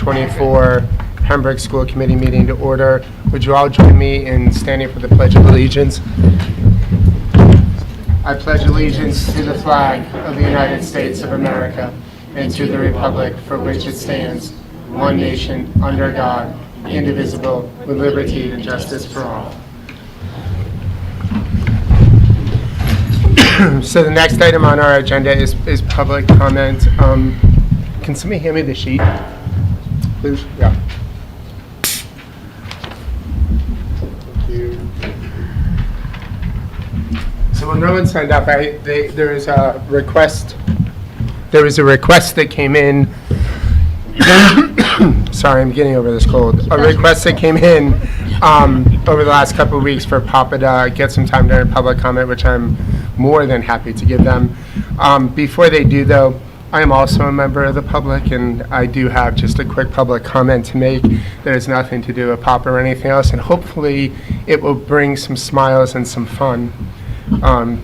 2024 Pembroke School Committee meeting to order. Would you all join me in standing for the Pledge of Allegiance? I pledge allegiance to the flag of the United States of America and to the republic for which it stands, one nation, under God, indivisible, with liberty and justice for all. So the next item on our agenda is public comment. Can somebody hand me the sheet, please? Yeah. Thank you. So when no one signed up, there is a request. There was a request that came in. Sorry, I'm getting over this cold. A request that came in over the last couple of weeks for Papa to get some time during public comment, which I'm more than happy to give them. Before they do, though, I am also a member of the public, and I do have just a quick public comment to make. There's nothing to do with Papa or anything else, and hopefully it will bring some smiles and some fun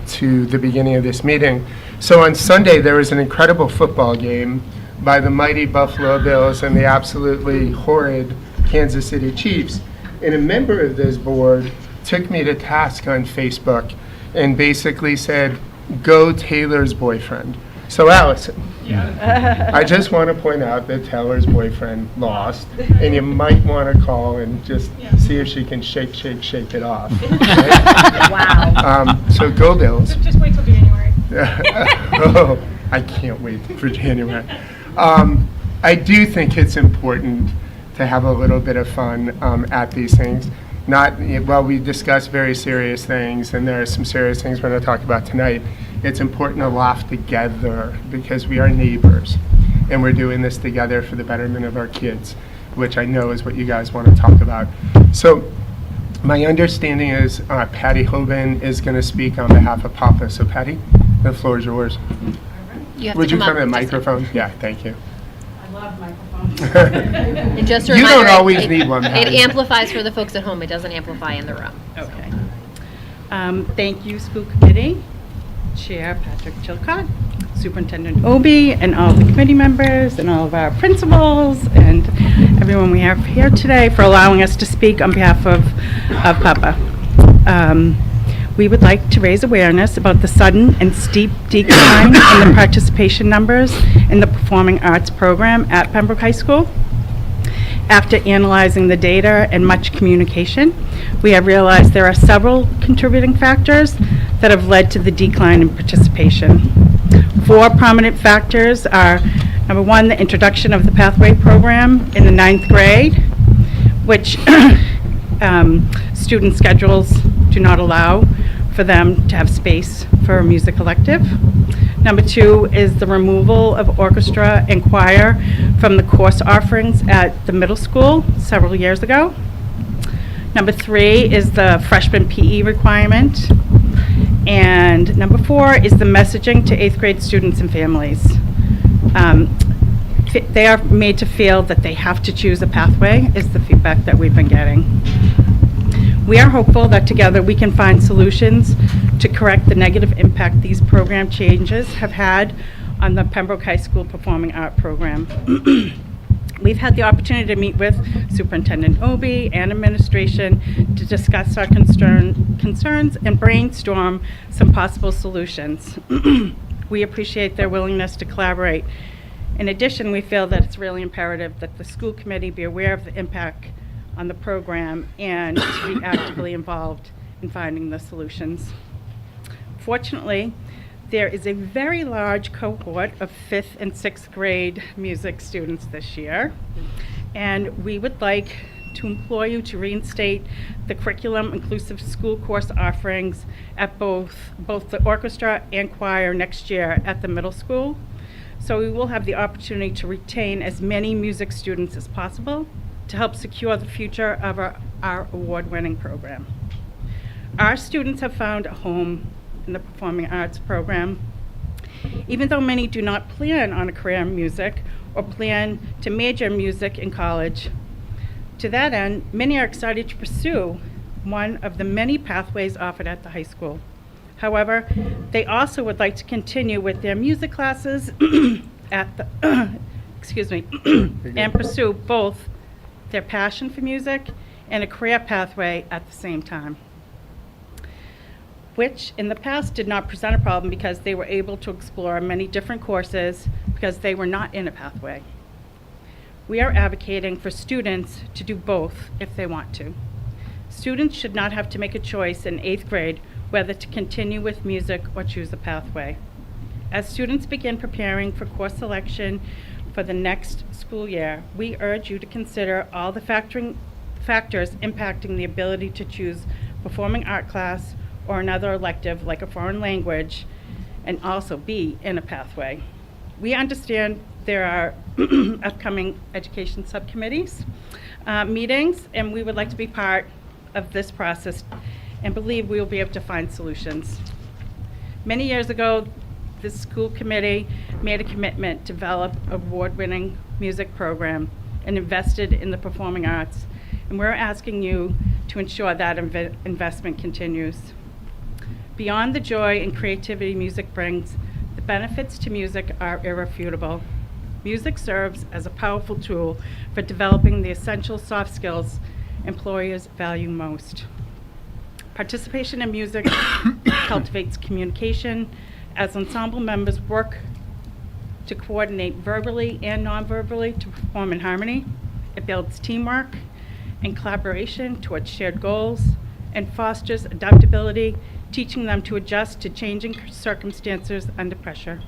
to the beginning of this meeting. So on Sunday, there was an incredible football game by the mighty Buffalo Bills and the absolutely horrid Kansas City Chiefs. And a member of this board took me to task on Facebook and basically said, "Go Taylor's boyfriend." So Allison, I just want to point out that Taylor's boyfriend lost, and you might want to call and just see if she can shake it off. Right? Wow. So go Bills. Just wait till January. Oh, I can't wait for January. I do think it's important to have a little bit of fun at these things. While we discuss very serious things, and there are some serious things we're going to talk about tonight, it's important to laugh together because we are neighbors, and we're doing this together for the betterment of our kids, which I know is what you guys want to talk about. So my understanding is Patty Hoban is going to speak on behalf of Papa. So Patty, the floor is yours. Would you come to the microphone? Yeah, thank you. I love microphones. And just a You reminder, don't always need one, It Patty. amplifies for the folks at home. It doesn't amplify in the room. Okay. Thank you, School Committee, Chair Patrick Chilcott, Superintendent Obie, and all the committee members, and all of our principals, and everyone we have here today for allowing us to speak on behalf of Papa. We would like to raise awareness about the sudden and steep decline in the participation numbers in the Performing Arts program at Pembroke High School. After analyzing the data and much communication, we have realized there are several contributing factors that have led to the decline in participation. 4 prominent factors are, number 1, the introduction of the Pathway program in the 9th grade, which student schedules do not allow for them to have space for a music elective. Number 2 is the removal of orchestra and choir from the course offerings at the middle school several years ago. Number 3 is the freshman PE requirement. And number 4 is the messaging to 8th grade students and families. They are made to feel that they have to choose a pathway, is the feedback that we've been getting. We are hopeful that together we can find solutions to correct the negative impact these program changes have had on the Pembroke High School Performing Art program. We've had the opportunity to meet with Superintendent Obie and administration to discuss our concerns and brainstorm some possible solutions. We appreciate their willingness to collaborate. In addition, we feel that it's really imperative that the school committee be aware of the impact on the program and to be actively involved in finding the solutions. Fortunately, there is a very large cohort of 5th and 6th grade music students this year, and we would like to implore you to reinstate the curriculum inclusive school course offerings at both the orchestra and choir next year at the middle school. So we will have the opportunity to retain as many music students as possible to help secure the future of our award-winning program. Our students have found a home in the Performing Arts program. Even though many do not plan on a career in music or plan to major in music in college, to that end, many are excited to pursue one of the many pathways offered at the high school. However, they also would like to continue with their music classes at and pursue both their passion for music and a career pathway at the same time, which in the past did not present a problem because they were able to explore many different courses because they were not in a pathway. We are advocating for students to do both if they want to. Students should not have to make a choice in 8th grade whether to continue with music or choose a pathway. As students begin preparing for course selection for the next school year, we urge you to consider all the factors impacting the ability to choose performing art class or another elective like a foreign language and also be in a pathway. We understand there are upcoming education subcommittees meetings, and we would like to be part of this process and believe we will be able to find solutions. Many years ago, the school committee made a commitment to develop an award-winning music program and invested in the performing arts, and we're asking you to ensure that investment continues. Beyond the joy and creativity music brings, the benefits to music are irrefutable. Music serves as a powerful tool for developing the essential soft skills employers value most. Participation in music cultivates communication as ensemble members work to coordinate verbally and non-verbally to perform in harmony. It builds teamwork and collaboration towards shared goals and fosters adaptability, teaching them to adjust to changing circumstances under pressure.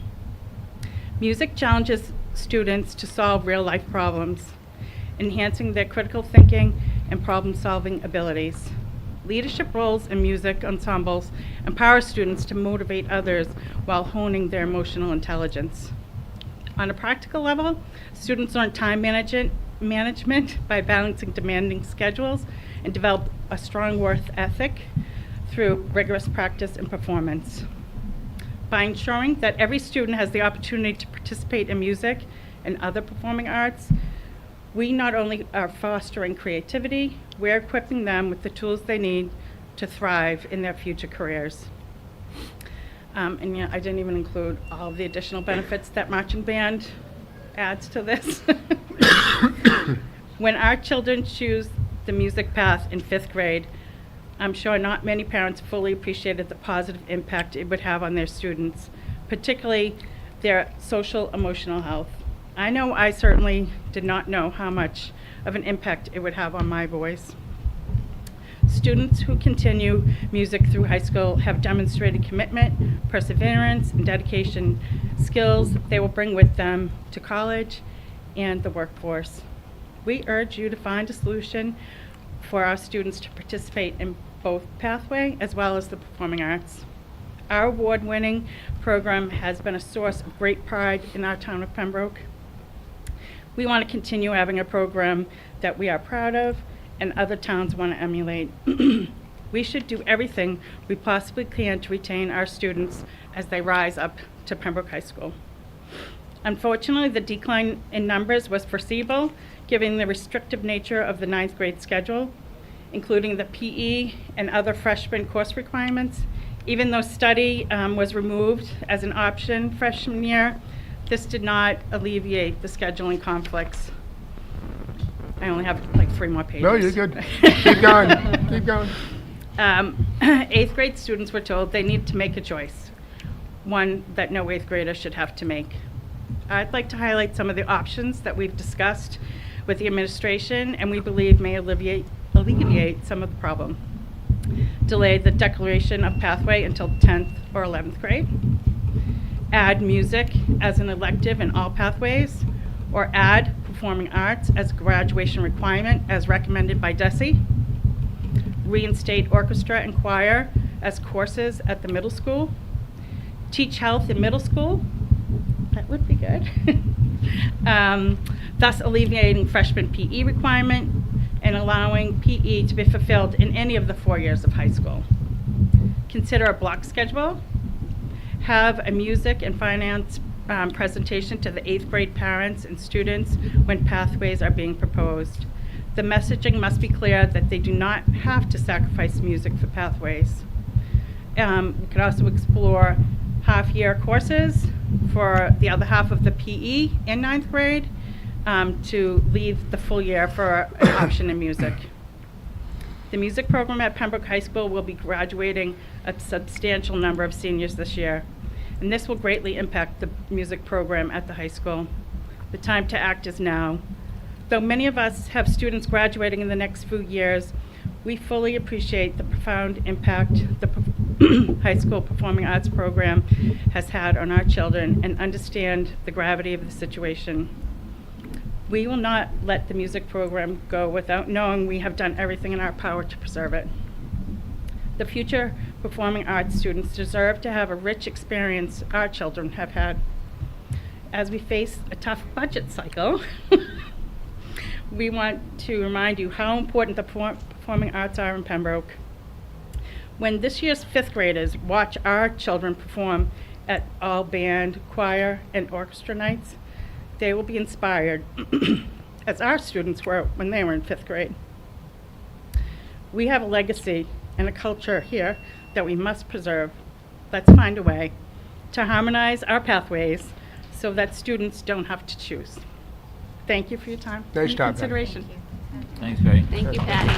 Music challenges students to solve real-life problems, enhancing their critical thinking and problem-solving abilities. Leadership roles in music ensembles empower students to motivate others while honing their emotional intelligence. On a practical level, students learn time management by balancing demanding schedules and develop a strong work ethic through rigorous practice and performance. By ensuring that every student has the opportunity to participate in music and other performing arts, we not only are fostering creativity, we're equipping them with the tools they need to thrive in their future careers. And yeah, I didn't even include all of the additional benefits that marching band adds to this. When our children choose the music path in 5th grade, I'm sure not many parents fully appreciated the positive impact it would have on their students, particularly their social emotional health. I know I certainly did not know how much of an impact it would have on my boys. Students who continue music through high school have demonstrated commitment, perseverance, and dedication, skills they will bring with them to college and the workforce. We urge you to find a solution for our students to participate in both pathway as well as the performing arts. Our award-winning program has been a source of great pride in our town of Pembroke. We want to continue having a program that we are proud of and other towns want to emulate. We should do everything we possibly can to retain our students as they rise up to Pembroke High School. Unfortunately, the decline in numbers was foreseeable, given the restrictive nature of the 9th grade schedule, including the PE and other freshman course requirements. Even though study was removed as an option freshman year, this did not alleviate the scheduling conflicts. I only have like 3 more pages. No, you're good. Keep going. Keep going. 8th grade students were told they need to make a choice, one that no 8th grader should have to make. I'd like to highlight some of the options that we've discussed with the administration and we believe may alleviate some of the problem. Delay the declaration of pathway until 10th or 11th grade. Add music as an elective in all pathways, or add performing arts as a graduation requirement as recommended by DESE. Reinstate orchestra and choir as courses at the middle school. Teach health in middle school. That would be good. Thus alleviating freshman PE requirement and allowing PE to be fulfilled in any of the 4 years of high school. Consider a block schedule. Have a music and finance presentation to the 8th grade parents and students when pathways are being proposed. The messaging must be clear that they do not have to sacrifice music for pathways. We could also explore half-year courses for the other half of the PE in 9th grade to leave the full year for an option in music. The music program at Pembroke High School will be graduating a substantial number of seniors this year, and this will greatly impact the music program at the high school. The time to act is now. Though many of us have students graduating in the next few years, we fully appreciate the profound impact the high school performing arts program has had on our children and understand the gravity of the situation. We will not let the music program go without knowing we have done everything in our power to preserve it. The future performing arts students deserve to have a rich experience our children have had. As we face a tough budget cycle, we want to remind you how important the performing arts are in Pembroke. When this year's fifth graders watch our children perform at all band, choir, and orchestra nights, they will be inspired, as our students were when they were in fifth grade. We have a legacy and a culture here that we must preserve. Let's find a way to harmonize our pathways so that students don't have to choose. Thank you for your time. Nice and job, Patty. consideration. Thanks, Patty. Thank you, Patty.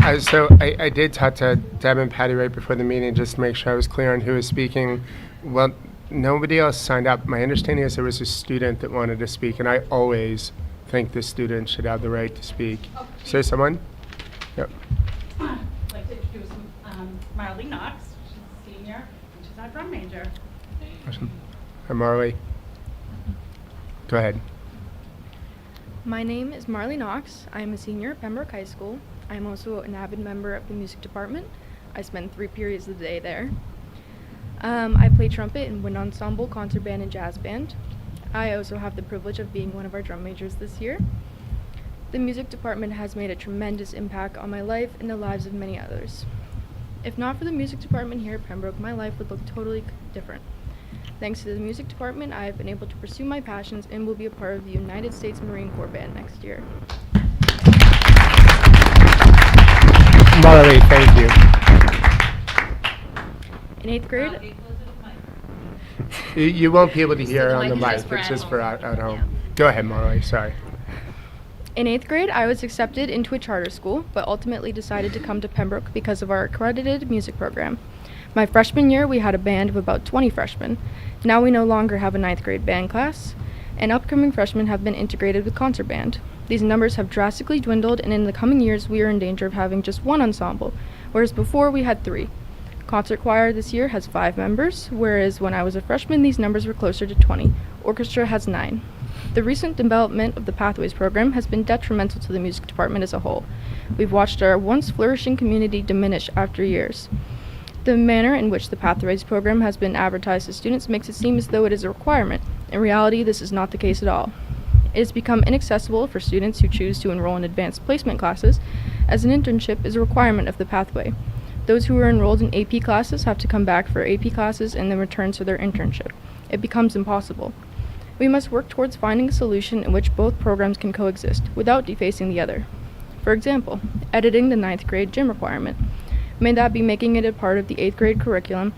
I did talk to Deb and Patty right before the meeting just to make sure I was clear on who was speaking. Well, nobody else signed up. My understanding is there was a student that wanted to speak, and I always think the student should have the right to speak. Is there someone? Yep. I'd like to introduce Marley Knox. She's a senior, and she's our drum major. Awesome. Hi, Marley. Go ahead. My name is Marley Knox. I am a senior at Pembroke High School. I am also an avid member of the music department. I spend 3 periods of the day there. I play trumpet in wind ensemble, concert band, and jazz band. I also have the privilege of being one of our drum majors this year. The music department has made a tremendous impact on my life and the lives of many others. If not for the music department here at Pembroke, my life would look totally different. Thanks to the music department, I have been able to pursue my passions and will be a part of the United States Marine Corps Band next year. Marley, thank you. In 8th grade, You won't be able to So hear the on the mic is mic. just for It's at just for home. at home. Yeah. Go ahead, Marley. Sorry. In 8th grade, I was accepted into a charter school, but ultimately decided to come to Pembroke because of our accredited music program. My freshman year, we had a band of about 20 freshmen. Now we no longer have a 9th grade band class, and upcoming freshmen have been integrated with concert band. These numbers have drastically dwindled, and in the coming years, we are in danger of having just 1 ensemble, whereas before we had 3. Concert choir this year has 5 members, whereas when I was a freshman, these numbers were closer to 20. Orchestra has 9. The recent development of the Pathways program has been detrimental to the music department as a whole. We've watched our once flourishing community diminish after years. The manner in which the Pathways program has been advertised to students makes it seem as though it is a requirement. In reality, this is not the case at all. It has become inaccessible for students who choose to enroll in advanced placement classes, as an internship is a requirement of the pathway. Those who are enrolled in AP classes have to come back for AP classes and then return to their internship. It becomes impossible. We must work towards finding a solution in which both programs can coexist, without defacing the other. For example, editing the 9th grade gym requirement. May that be making it a part of the 8th grade curriculum,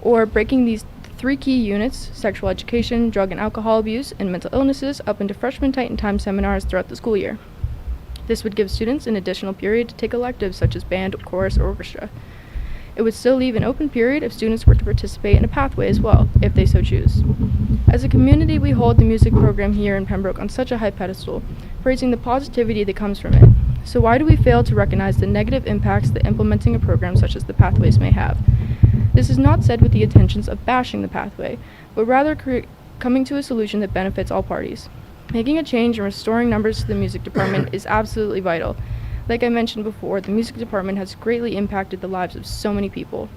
or breaking these 3 key units, sexual education, drug and alcohol abuse, and mental illnesses, up into freshman Titan Time seminars throughout the school year. This would give students an additional period to take electives such as band, chorus, or orchestra. It would still leave an open period if students were to participate in a pathway as well, if they so choose. As a community, we hold the music program here in Pembroke on such a high pedestal, praising the positivity that comes from it. So why do we fail to recognize the negative impacts that implementing a program such as the Pathways may have? This is not said with the intentions of bashing the pathway, but rather coming to a solution that benefits all parties. Making a change and restoring numbers to the music department is absolutely vital. Like I mentioned before, the music department has greatly impacted the lives of so many people.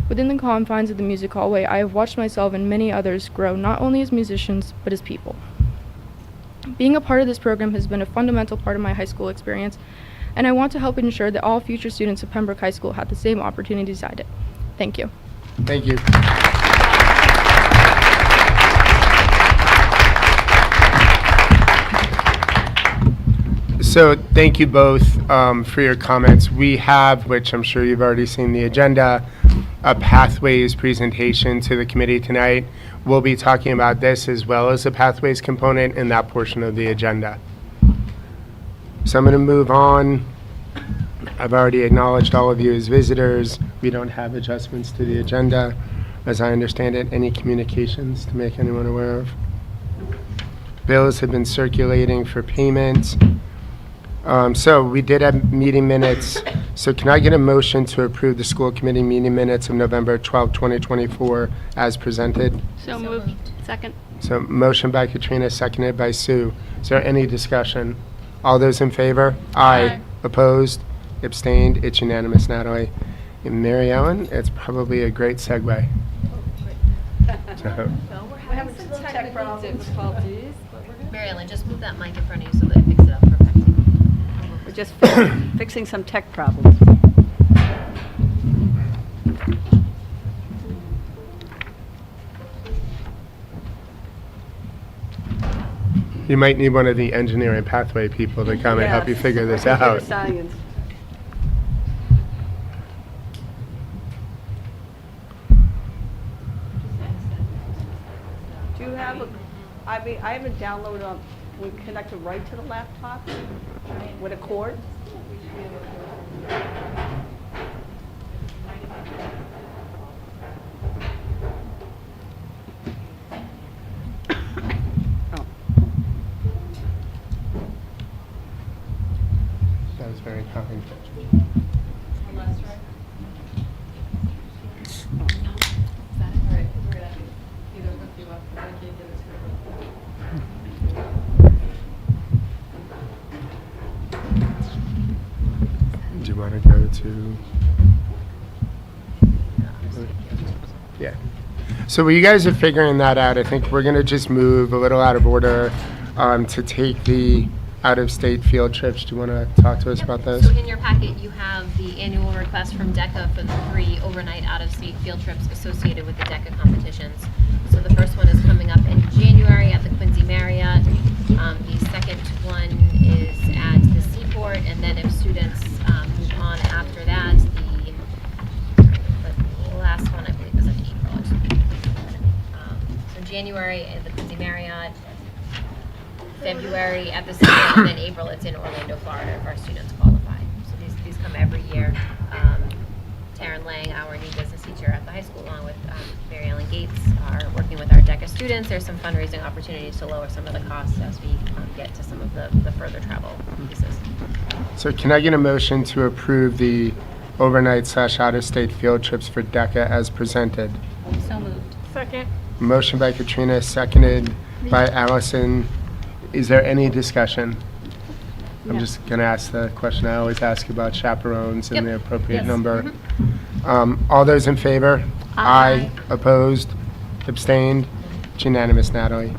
Within the confines of the music hallway, I have watched myself and many others grow not only as musicians, but as people. Being a part of this program has been a fundamental part of my high school experience, and I want to help ensure that all future students of Pembroke High School have the same opportunities I did. Thank you. Thank you. So thank you both for your comments. We have, which I'm sure you've already seen the agenda, a pathways presentation to the committee tonight. We'll be talking about this as well as the pathways component in that portion of the agenda. So I'm going to move on. I've already acknowledged all of you as visitors. We don't have adjustments to the agenda. As I understand it, any communications to make anyone aware of? Bills have been circulating for payment. So we did have meeting minutes. So can I get a motion to approve the school committee meeting minutes of November 12, 2024 as presented? So moved. Second. So motion by Katrina, seconded by Sue. Is there any discussion? All those in favor? Aye. Opposed? Abstained? It's unanimous, Natalie. And Mary Ellen, it's probably a great segue. So, Mary Ellen, just move that mic in front of you so that it picks it up perfectly. We're just fixing some tech problems. you might need one of the engineering pathway people to come and help you Yes. figure this Computer out. Science. Do you have a, I have it downloaded on, we connect it right to the laptop with a cord? Oh. That was very kind. Do you want to go to? Yeah. So while you guys are figuring that out, I think we're going to just move a little out of order to take the out-of-state field trips. Do you want to talk to us about those? So in your packet, you have the annual request from DECA for the 3 overnight out-of-state field trips associated with the DECA competitions. So the first one is coming up in January at the Quincy Marriott. The second one is at the Seaport, and then if students move on after that, the last one I believe is in April. So January at the Quincy Marriott, February at the Seaport, and then April it's in Orlando, Florida, if our students qualify. So these come every year. Taryn Lang, our new business teacher at the high school, along with Mary Ellen Gates, are working with our DECA students. There's some fundraising opportunities to lower some of the costs as we get to some of the further travel pieces. So can I get a motion to approve the overnight/out-of-state field trips for DECA as presented? So moved. Second. Motion by Katrina, seconded by Allison. Is there any discussion? I'm just going to ask the question I always ask about chaperones and Yep. the appropriate Yes. number. All those in favor? Aye. Opposed? Abstained? It's unanimous, Natalie.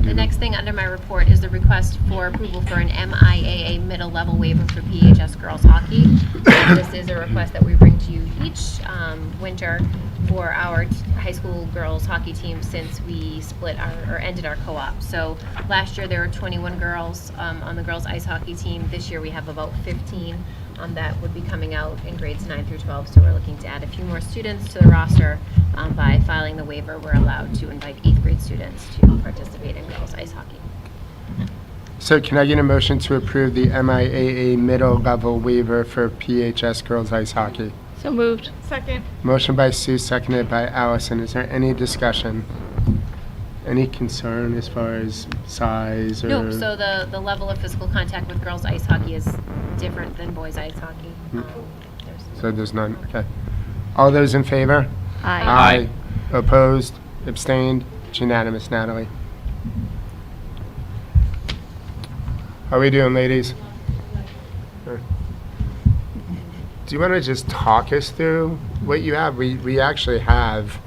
The next thing under my report is the request for approval for an MIAA middle level waiver for PHS girls hockey. This is a request that we bring to you each winter for our high school girls hockey team since we ended our co-op. So last year there were 21 girls on the girls ice hockey team. This year we have about 15 that would be coming out in grades 9 through 12. So we're looking to add a few more students to the roster. By filing the waiver, we're allowed to invite 8th grade students to participate in girls ice hockey. So can I get a motion to approve the MIAA middle level waiver for PHS girls ice hockey? So moved. Second. Motion by Sue, seconded by Allison. Is there any discussion? Any concern as far as size or? Nope, so the level of physical contact with girls ice hockey is different than boys ice hockey. So there's none, okay. All those in favor? Aye. Opposed? Abstained? It's unanimous, Natalie. How are we doing, ladies? Good. Do you want to just talk us through what you have? We actually have,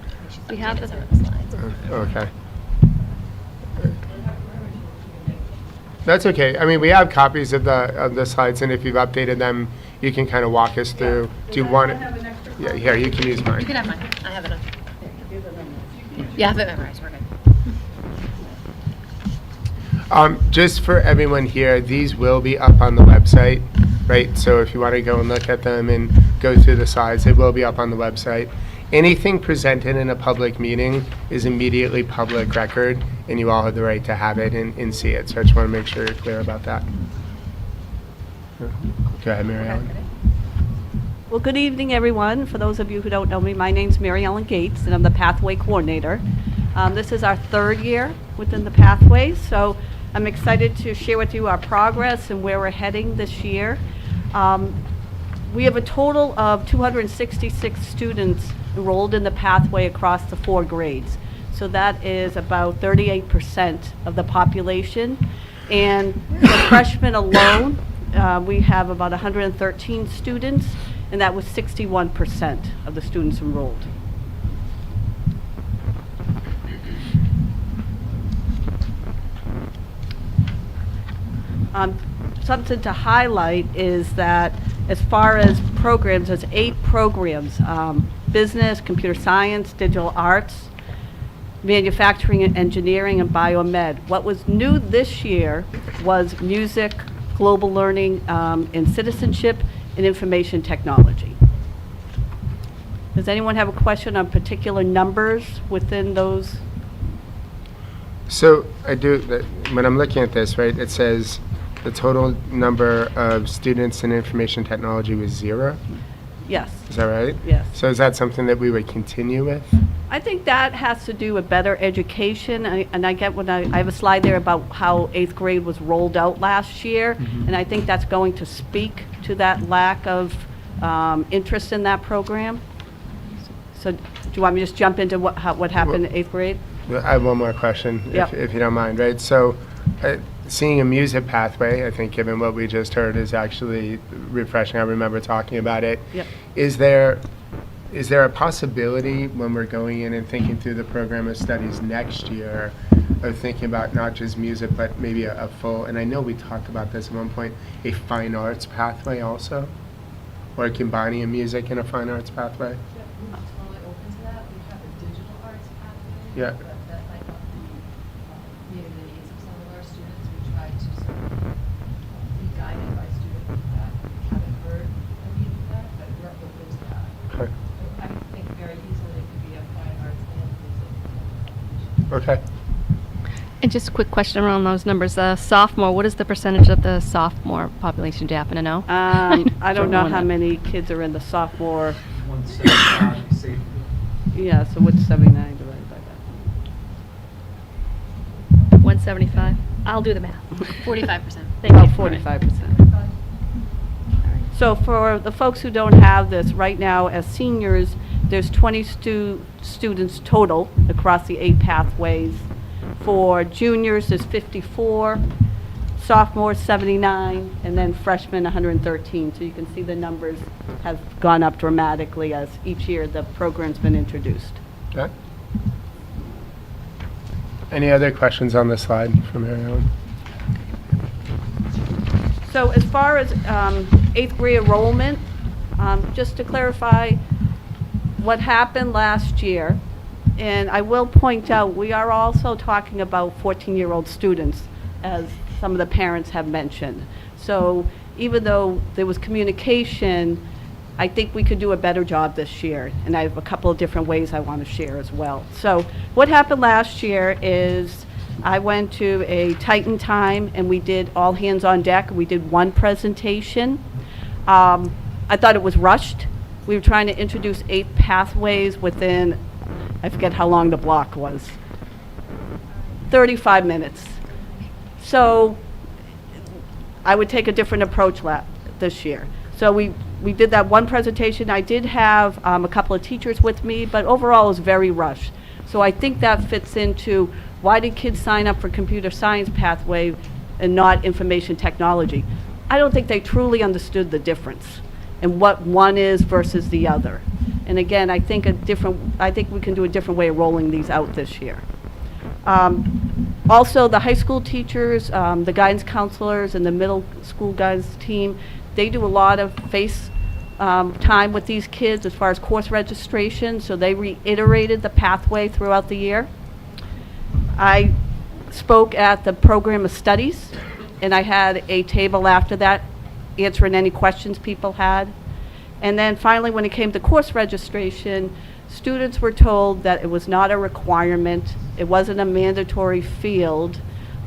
We have Updated the- some of the slides. okay. That's okay. I mean, we have copies of the slides, and if you've updated them, you can kind of walk us through. Do you want it? Yeah, here, you can use You mine. can have mine. I have it on. Yeah, I have it memorized. We're good. Just for everyone here, these will be up on the website, right? So if you want to go and look at them and go through the slides. It will be up on the website. Anything presented in a public meeting is immediately public record, and you all have the right to have it and see it. So I just want to make sure you're clear about that. Go ahead, Mary Ellen. Well, good evening, everyone. For those of you who don't know me, my name's Mary Ellen Gates, and I'm the Pathway Coordinator. This is our third year within the Pathways, so I'm excited to share with you our progress and where we're heading this year. We have a total of 266 students enrolled in the Pathway across the 4 grades. So that is about 38% of the population. And for freshmen alone, we have about 113 students, and that was 61% of the students enrolled. Something to highlight is that as far as programs, there's 8 programs, business, computer science, digital arts, manufacturing and engineering, and biomed. What was new this year was music, global learning, and citizenship, and information technology. Does anyone have a question on particular numbers within those? So I do, when I'm looking at this, right, it says the total number of students in information technology was 0. Yes. Is that right? Yes. So is that something that we would continue with? I think that has to do with better education, and I get when I have a slide there about how 8th grade was rolled out last year, and I think that's going to speak to that lack of interest in that program. So do you want me to just jump into what happened in 8th grade? I have one more question, Yep. if you don't mind, right? So seeing a music pathway, I think given what we just heard, is actually refreshing. I remember talking about it. Yep. Is there a possibility when we're going in and thinking through the program of studies next year of thinking about not just music, but maybe a full, and I know we talked about this at one point, a fine arts pathway also? Or combining a music and a fine arts pathway? We're totally open to that. We have a digital arts pathway. Yeah. But that might not be meeting the needs of some of our students. We try to sort of be guided by student feedback. We haven't heard a need for that, but we're open to that. Okay. So I think very easily it could be a fine arts and music. Okay. And just a quick question around those numbers. Sophomore, what is the percentage of the sophomore population? Do you happen to know? I don't know how that. many kids are in the sophomore. 175, say, Yeah, so what's 79 divided by that? 175? I'll do the math. 45%. Thank About you. 45%. So for the folks who don't have this, right now as seniors, there's 20 students total across the 8 pathways. For juniors, there's 54, sophomores 79, and then freshmen 113. So you can see the numbers have gone up dramatically as each year the program's been introduced. Okay. Any other questions on this slide from Mary Ellen? So as far as 8th grade enrollment, just to clarify what happened last year, and I will point out, we are also talking about 14-year-old students, as some of the parents have mentioned. So even though there was communication, I think we could do a better job this year, and I have a couple of different ways I want to share as well. So what happened last year is I went to a Titan time, and we did all hands on deck. We did one presentation. I thought it was rushed. We were trying to introduce 8 pathways within, I forget how long the block was, 35 minutes. So I would take a different approach this year. So we did that one presentation. I did have a couple of teachers with me, but overall it was very rushed. So I think that fits into why did kids sign up for computer science pathway and not information technology? I don't think they truly understood the difference and what one is versus the other. And again, I think we can do a different way of rolling these out this year. Also, the high school teachers, the guidance counselors, and the middle school guidance team, they do a lot of face time with these kids as far as course registration, so they reiterated the pathway throughout the year. I spoke at the program of studies, and I had a table after that answering any questions people had. And then finally, when it came to course registration, students were told that it was not a requirement, it wasn't a mandatory field,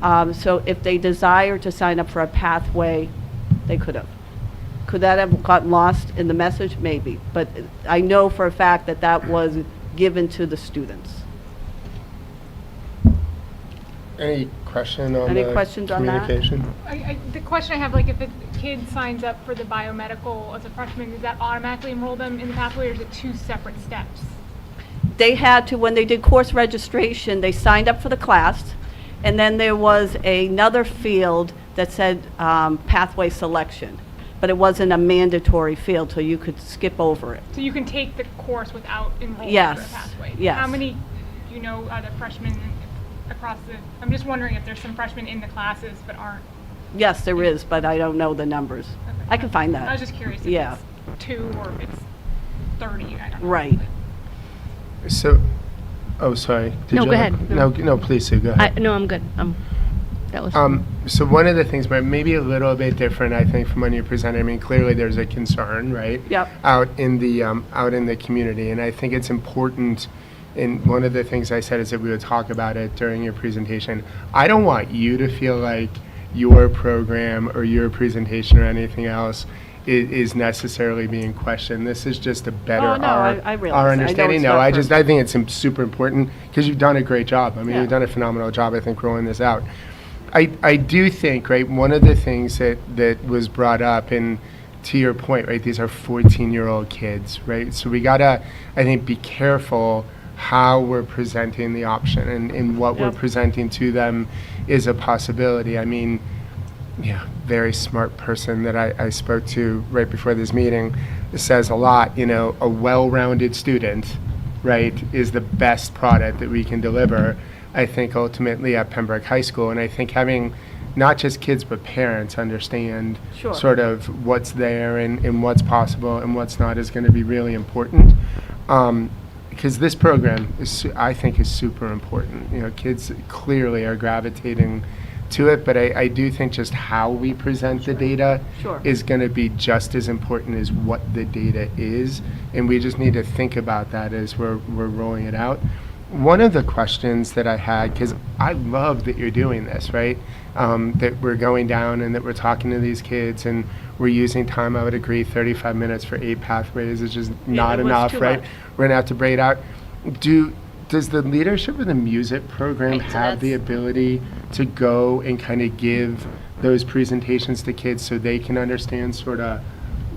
so if they desired to sign up for a pathway, they could have. Could that have gotten lost in the message? Maybe, but I know for a fact that that was given to the students. Any question on Any the questions on that? communication? The question I have, like, if a kid signs up for the biomedical as a freshman, does that automatically enroll them in the pathway, or is it 2 separate steps? They had to, when they did course registration, they signed up for the class, and then there was another field that said pathway selection, but it wasn't a mandatory field, so you could skip over it. So you can take the course without enrolling Yes, in the pathway? yes. How many, do you know, are the freshmen across the, I'm just wondering if there's some freshmen in the classes but aren't. Yes, there is, but I don't know the numbers. Okay. I can find that. I was just curious if Yeah. it's 2 or if it's 30, I don't know. Right. So, oh, sorry. Did No, you go have a- ahead. No, please, Sue, go ahead. No, I'm good. That was. So one of the things, but maybe a little bit different, I think, from when you presented. I mean, clearly there's a concern, right? Yep. Out in the community, and I think it's important. And one of the things I said is that we would talk about it during your presentation. I don't want you to feel like your program or your presentation or anything else is necessarily being questioned. This is just to better Oh, no, I realize. our I know understanding. it's No, not I think it's super important because you've done a great job. I mean, Yeah. you've done a phenomenal job, I think, rolling this out. I do think, right, one of the things that was brought up, and to your point, right, these are 14-year-old kids, right? So we gotta, I think, be careful how we're presenting the option and what we're Yep. presenting to them is a possibility. I mean, yeah, very smart person that I spoke to right before this meeting says a lot, you know, a well-rounded student, right, is the best product that we can deliver, I think, ultimately at Pembroke High School. And I think having not just kids but parents understand Sure. sort of what's there and what's possible and what's not is going to be really important. Because this program I think is super important. You know, kids clearly are gravitating to it, but I do think just how we present the data Sure. is going to be just as important as what the data is, and we just need to think about that as we're rolling it out. One of the questions that I had, because I love that you're doing this, right? That we're going down and that we're talking to these kids and we're using time, I would agree, 35 minutes for 8 pathways is just not it was enough, too right? much. We're gonna have to break it out. Does the leadership of the music program Right, so have the that's- ability to go and kind of give those presentations to kids so they can understand sort of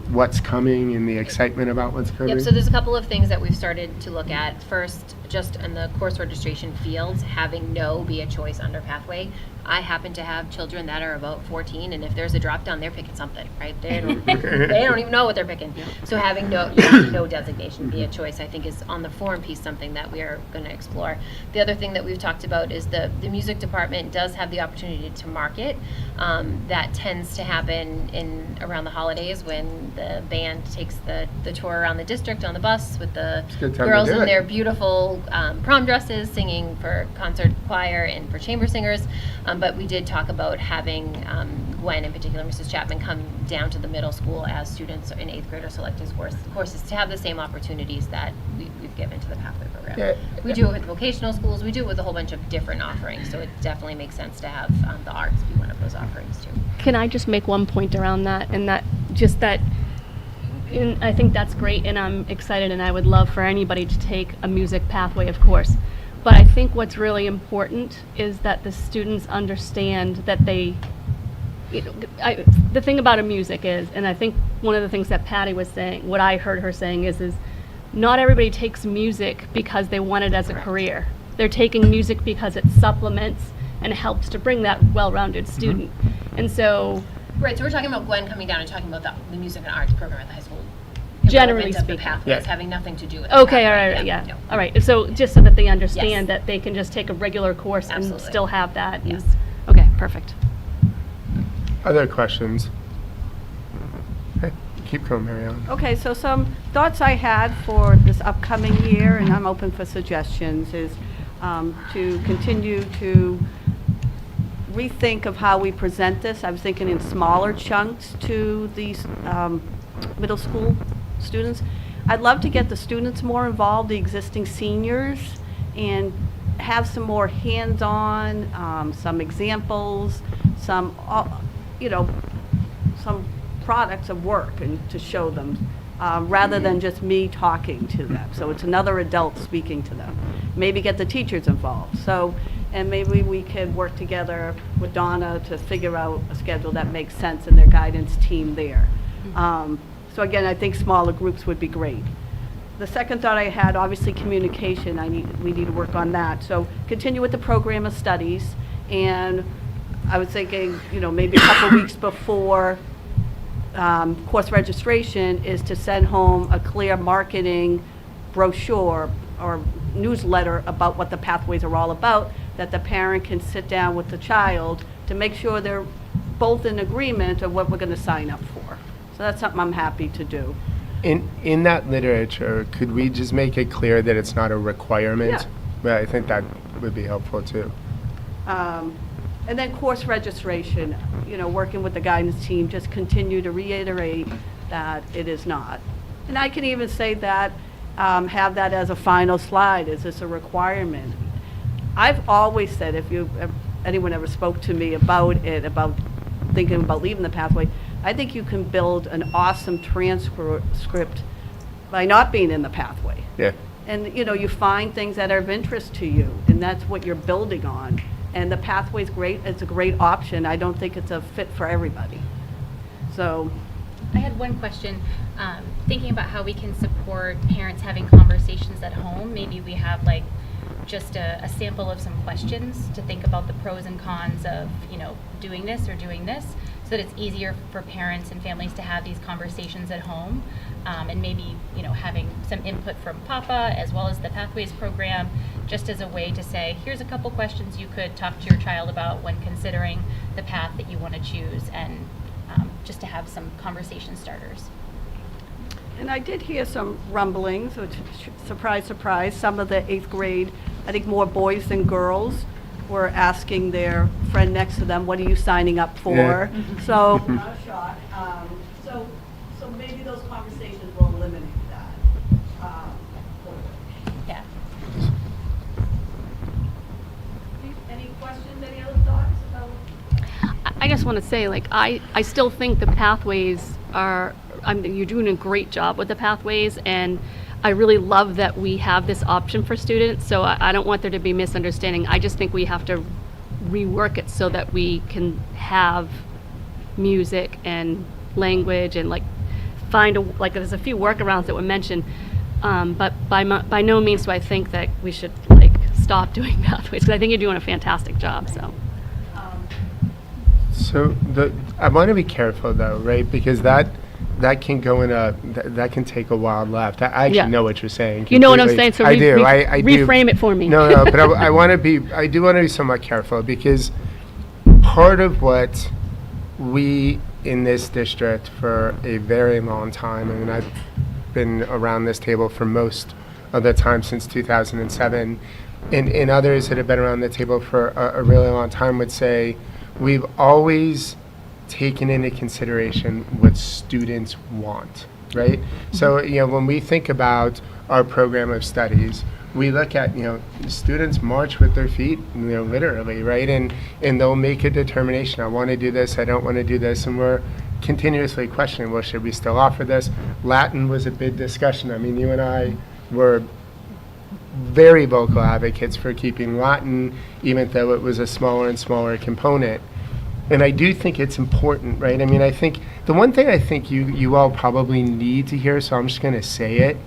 what's coming and the excitement about what's coming? Yep, so there's a couple of things that we've started to look at. First, just in the course registration fields, having no be a choice under pathway. I happen to have children that are about 14, and if there's a drop down, they're picking something, right? They don't even know what they're picking. So having no designation be a choice, I think, is on the form piece something that we are going to explore. The other thing that we've talked about is the music department does have the opportunity to market. That tends to happen around the holidays when the band takes the tour around the district on the bus with the It's a good time to girls do in it. their beautiful prom dresses singing for concert choir and for chamber singers. But we did talk about having Gwen, in particular, Mrs. Chapman, come down to the middle school as students in 8th grade are selected courses to have the same opportunities that we've given to the Pathway program. Yeah. We do it with vocational schools. We do it with a whole bunch of different offerings. So it definitely makes sense to have the arts be one of those offerings too. Can I just make one point around that? And I think that's great, and I'm excited, and I would love for anybody to take a music pathway, of course. But I think what's really important is that the students understand that the thing about a music is, and I think one of the things that Patty was saying, what I heard her saying is not everybody takes music because they want it as a career. They're taking music because it supplements and helps to bring that well-rounded student. And so, Right, so we're talking about Gwen coming down and talking about the music and arts program at the high school. Generally Irrelevant of the speaking. pathways, Yeah. having nothing to do with the okay, all pathway. right, yeah. no. All right, so just so that they understand Yes. that they can just take a regular course and Absolutely. still have that. and- Yes. Okay, perfect. Other questions? Okay, keep going, Marianne. Okay, so some thoughts I had for this upcoming year, and I'm open for suggestions, is to continue to rethink of how we present this. I was thinking in smaller chunks to these middle school students. I'd love to get the students more involved, the existing seniors, and have some more hands-on, some examples, some, some products of work and to show them, rather than just me talking to them. So it's another adult speaking to them. Maybe get the teachers involved. So, and maybe we could work together with Donna to figure out a schedule that makes sense in their guidance team there. So again, I think smaller groups would be great. The second thought I had, obviously communication, we need to work on that. So continue with the program of studies, and I was thinking, maybe a couple weeks before course registration is to send home a clear marketing brochure or newsletter about what the pathways are all about, that the parent can sit down with the child to make sure they're both in agreement of what we're going to sign up for. So that's something I'm happy to do. In that literature, could we just make it clear that it's not a requirement? Yeah. Well, I think that would be helpful too. And then course registration, working with the guidance team, just continue to reiterate that it is not. And I can even say that, have that as a final slide, is this a requirement? I've always said, if anyone ever spoke to me about it, about thinking about leaving the pathway, I think you can build an awesome transcript by not being in the pathway. Yeah. And, you find things that are of interest to you, and that's what you're building on. And the pathway's great, it's a great option. I don't think it's a fit for everybody. So, I had one question. Thinking about how we can support parents having conversations at home, maybe we have just a sample of some questions to think about the pros and cons of, doing this or doing this, so that it's easier for parents and families to have these conversations at home, and maybe, having some input from Papa as well as the Pathways program, just as a way to say, here's a couple questions you could talk to your child about when considering the path that you want to choose, and just to have some conversation starters. and I did hear some rumblings, which, surprise, surprise, some of the 8th grade, I think more boys than girls, were asking their friend next to them, what are you signing up for? Yeah. So, not a shock. So maybe those conversations will eliminate that. Yeah. Any questions, any other thoughts about? I just want to say, I still think the pathways you're doing a great job with the pathways, and I really love that we have this option for students, so I don't want there to be misunderstanding. I just think we have to rework it so that we can have music and language and find there's a few workarounds that were mentioned, but by no means do I think that we should stop doing pathways, because I think you're doing a fantastic job. So I want to be careful though, right? Because that can go in that can take a wild left. I actually Yeah. know what you're saying. You know what I'm completely. saying, so I do. I do. reframe it for me. No, but I do want to be somewhat careful, because part of what we in this district for a very long time, I mean, I've been around this table for most of the time since 2007, and others that have been around the table for a really long time would say we've always taken into consideration what students want, right? So, when we think about our program of studies, we look at, students march with their feet, literally, right? And they'll make a determination. I want to do this, I don't want to do this, and we're continuously questioning, well, should we still offer this? Latin was a big discussion. I mean, you and I were very vocal advocates for keeping Latin, even though it was a smaller and smaller component. And I do think it's important, right? I mean, I think the one thing I think you all probably need to hear, so I'm just going to say it,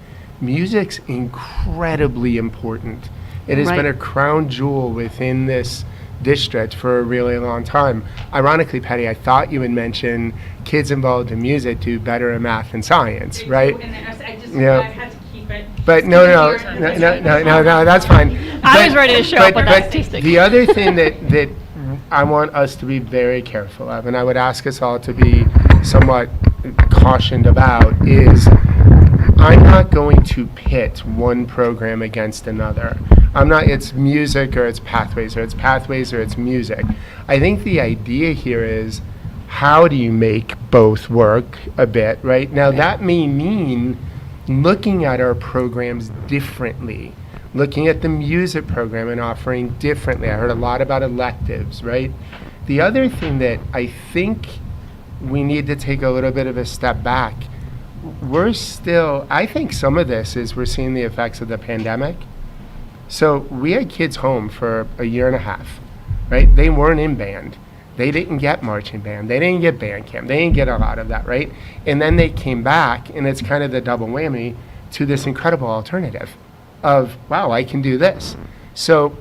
music's incredibly important. It has been a crown jewel within this district for a really long time. Ironically, Patty, I thought you would mention kids involved in music do better in math and science, right? And I just Yeah. I had to keep it. But no, that's fine. I was ready to show up with that statistic. The other thing that I want us to be very careful of, and I would ask us all to be somewhat cautioned about, is I'm not going to pit one program against another. It's music or it's pathways, or it's pathways or it's music. I think the idea here is how do you make both work a bit, right? Now, that may mean looking at our programs differently, looking at the music program and offering differently. I heard a lot about electives, right? The other thing that I think we need to take a little bit of a step back, I think some of this is we're seeing the effects of the pandemic. So we had kids home for a year and a half, right? They weren't in band. They didn't get marching band. They didn't get band camp. They didn't get a lot of that, right? And then they came back, and it's kind of the double whammy to this incredible alternative of, wow, I can do this. So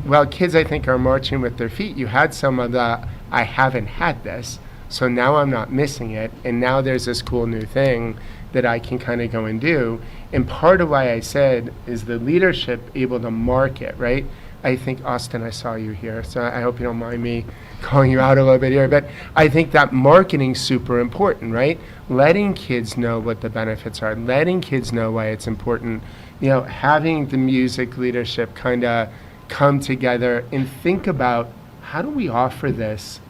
while kids, I think, are marching with their feet, you had some of the, I haven't had this, so now I'm not missing it, and now there's this cool new thing that I can kind of go and do. And part of why I said is the leadership able to market, right? I think, Austin, I saw you here, so I hope you don't mind me calling you out a little bit here, but I think that marketing's super important, right? Letting kids know what the benefits are, letting kids know why it's important, you know, having the music leadership kind of come together and think about how do we offer this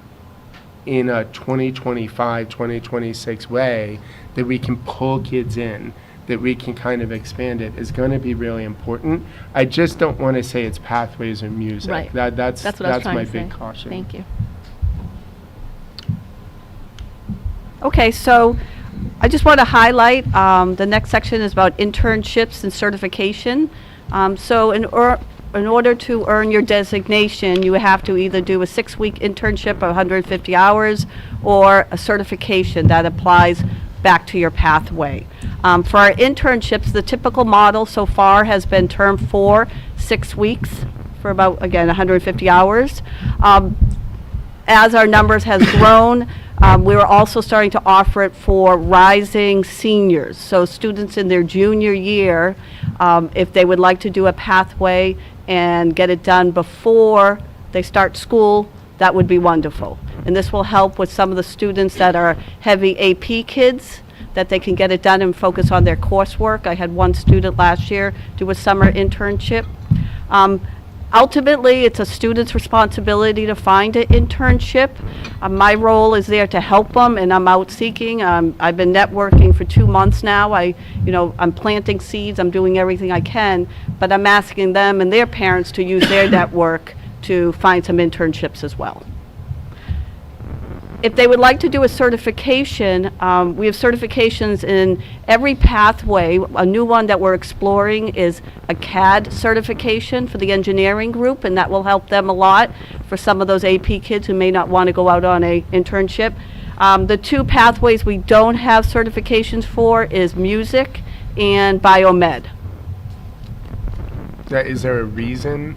in a 2025, 2026 way that we can pull kids in, that we can kind of expand it, is going to be really important. I just don't want to say it's pathways or music. Right. That's what I was trying my to big say. caution. Thank you. Okay, so I just want to highlight, the next section is about internships and certification. So in order to earn your designation, you have to either do a 6-week internship of 150 hours or a certification that applies back to your pathway. For our internships, the typical model so far has been term 4, 6 weeks for about, again, 150 hours. As our numbers has grown, we were also starting to offer it for rising seniors. So students in their junior year, if they would like to do a pathway and get it done before they start school, that would be wonderful. And this will help with some of the students that are heavy AP kids, that they can get it done and focus on their coursework. I had one student last year do a summer internship. Ultimately, it's a student's responsibility to find an internship. My role is there to help them, and I'm out seeking. I've been networking for 2 months now. I'm planting seeds. I'm doing everything I can, but I'm asking them and their parents to use their network to find some internships as well. If they would like to do a certification, we have certifications in every pathway. A new one that we're exploring is a CAD certification for the engineering group, and that will help them a lot for some of those AP kids who may not want to go out on a internship. The 2 pathways we don't have certifications for is music and biomed. Is there a reason?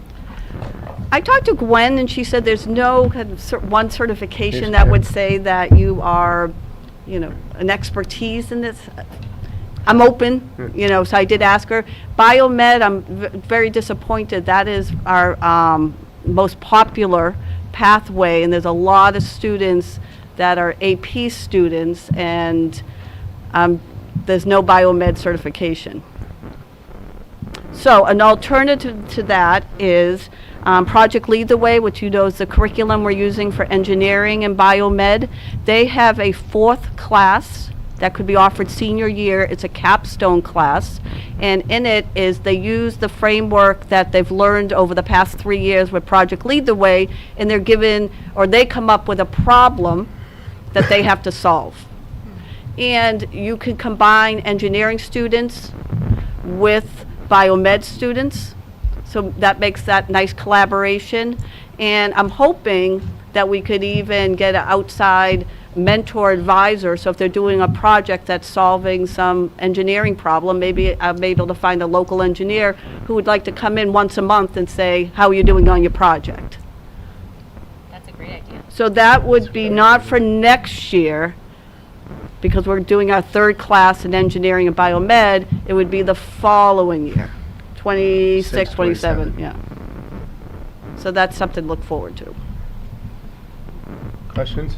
I talked to Gwen, and she said there's no kind of one certification There's that no. would say that you are, an expertise in this. I'm open, so I did ask her. Biomed, I'm very disappointed. That is our most popular pathway, and there's a lot of students that are AP students, and there's no biomed certification. So an alternative to that is Project Lead the Way, which you know is the curriculum we're using for engineering and biomed. They have a 4th class that could be offered senior year. It's a capstone class, and in it is they use the framework that they've learned over the past 3 years with Project Lead the Way, and they're given, or they come up with a problem that they have to solve. And you can combine engineering students with biomed students. So that makes that nice collaboration. And I'm hoping that we could even get an outside mentor advisor. So if they're doing a project that's solving some engineering problem, maybe I'm able to find a local engineer who would like to come in once a month and say, how are you doing on your project? That's a great idea. So that would be not for next year, because we're doing our 3rd class in engineering and biomed. It would be the following year. 26, 27, yeah. So that's something to look forward to. Questions?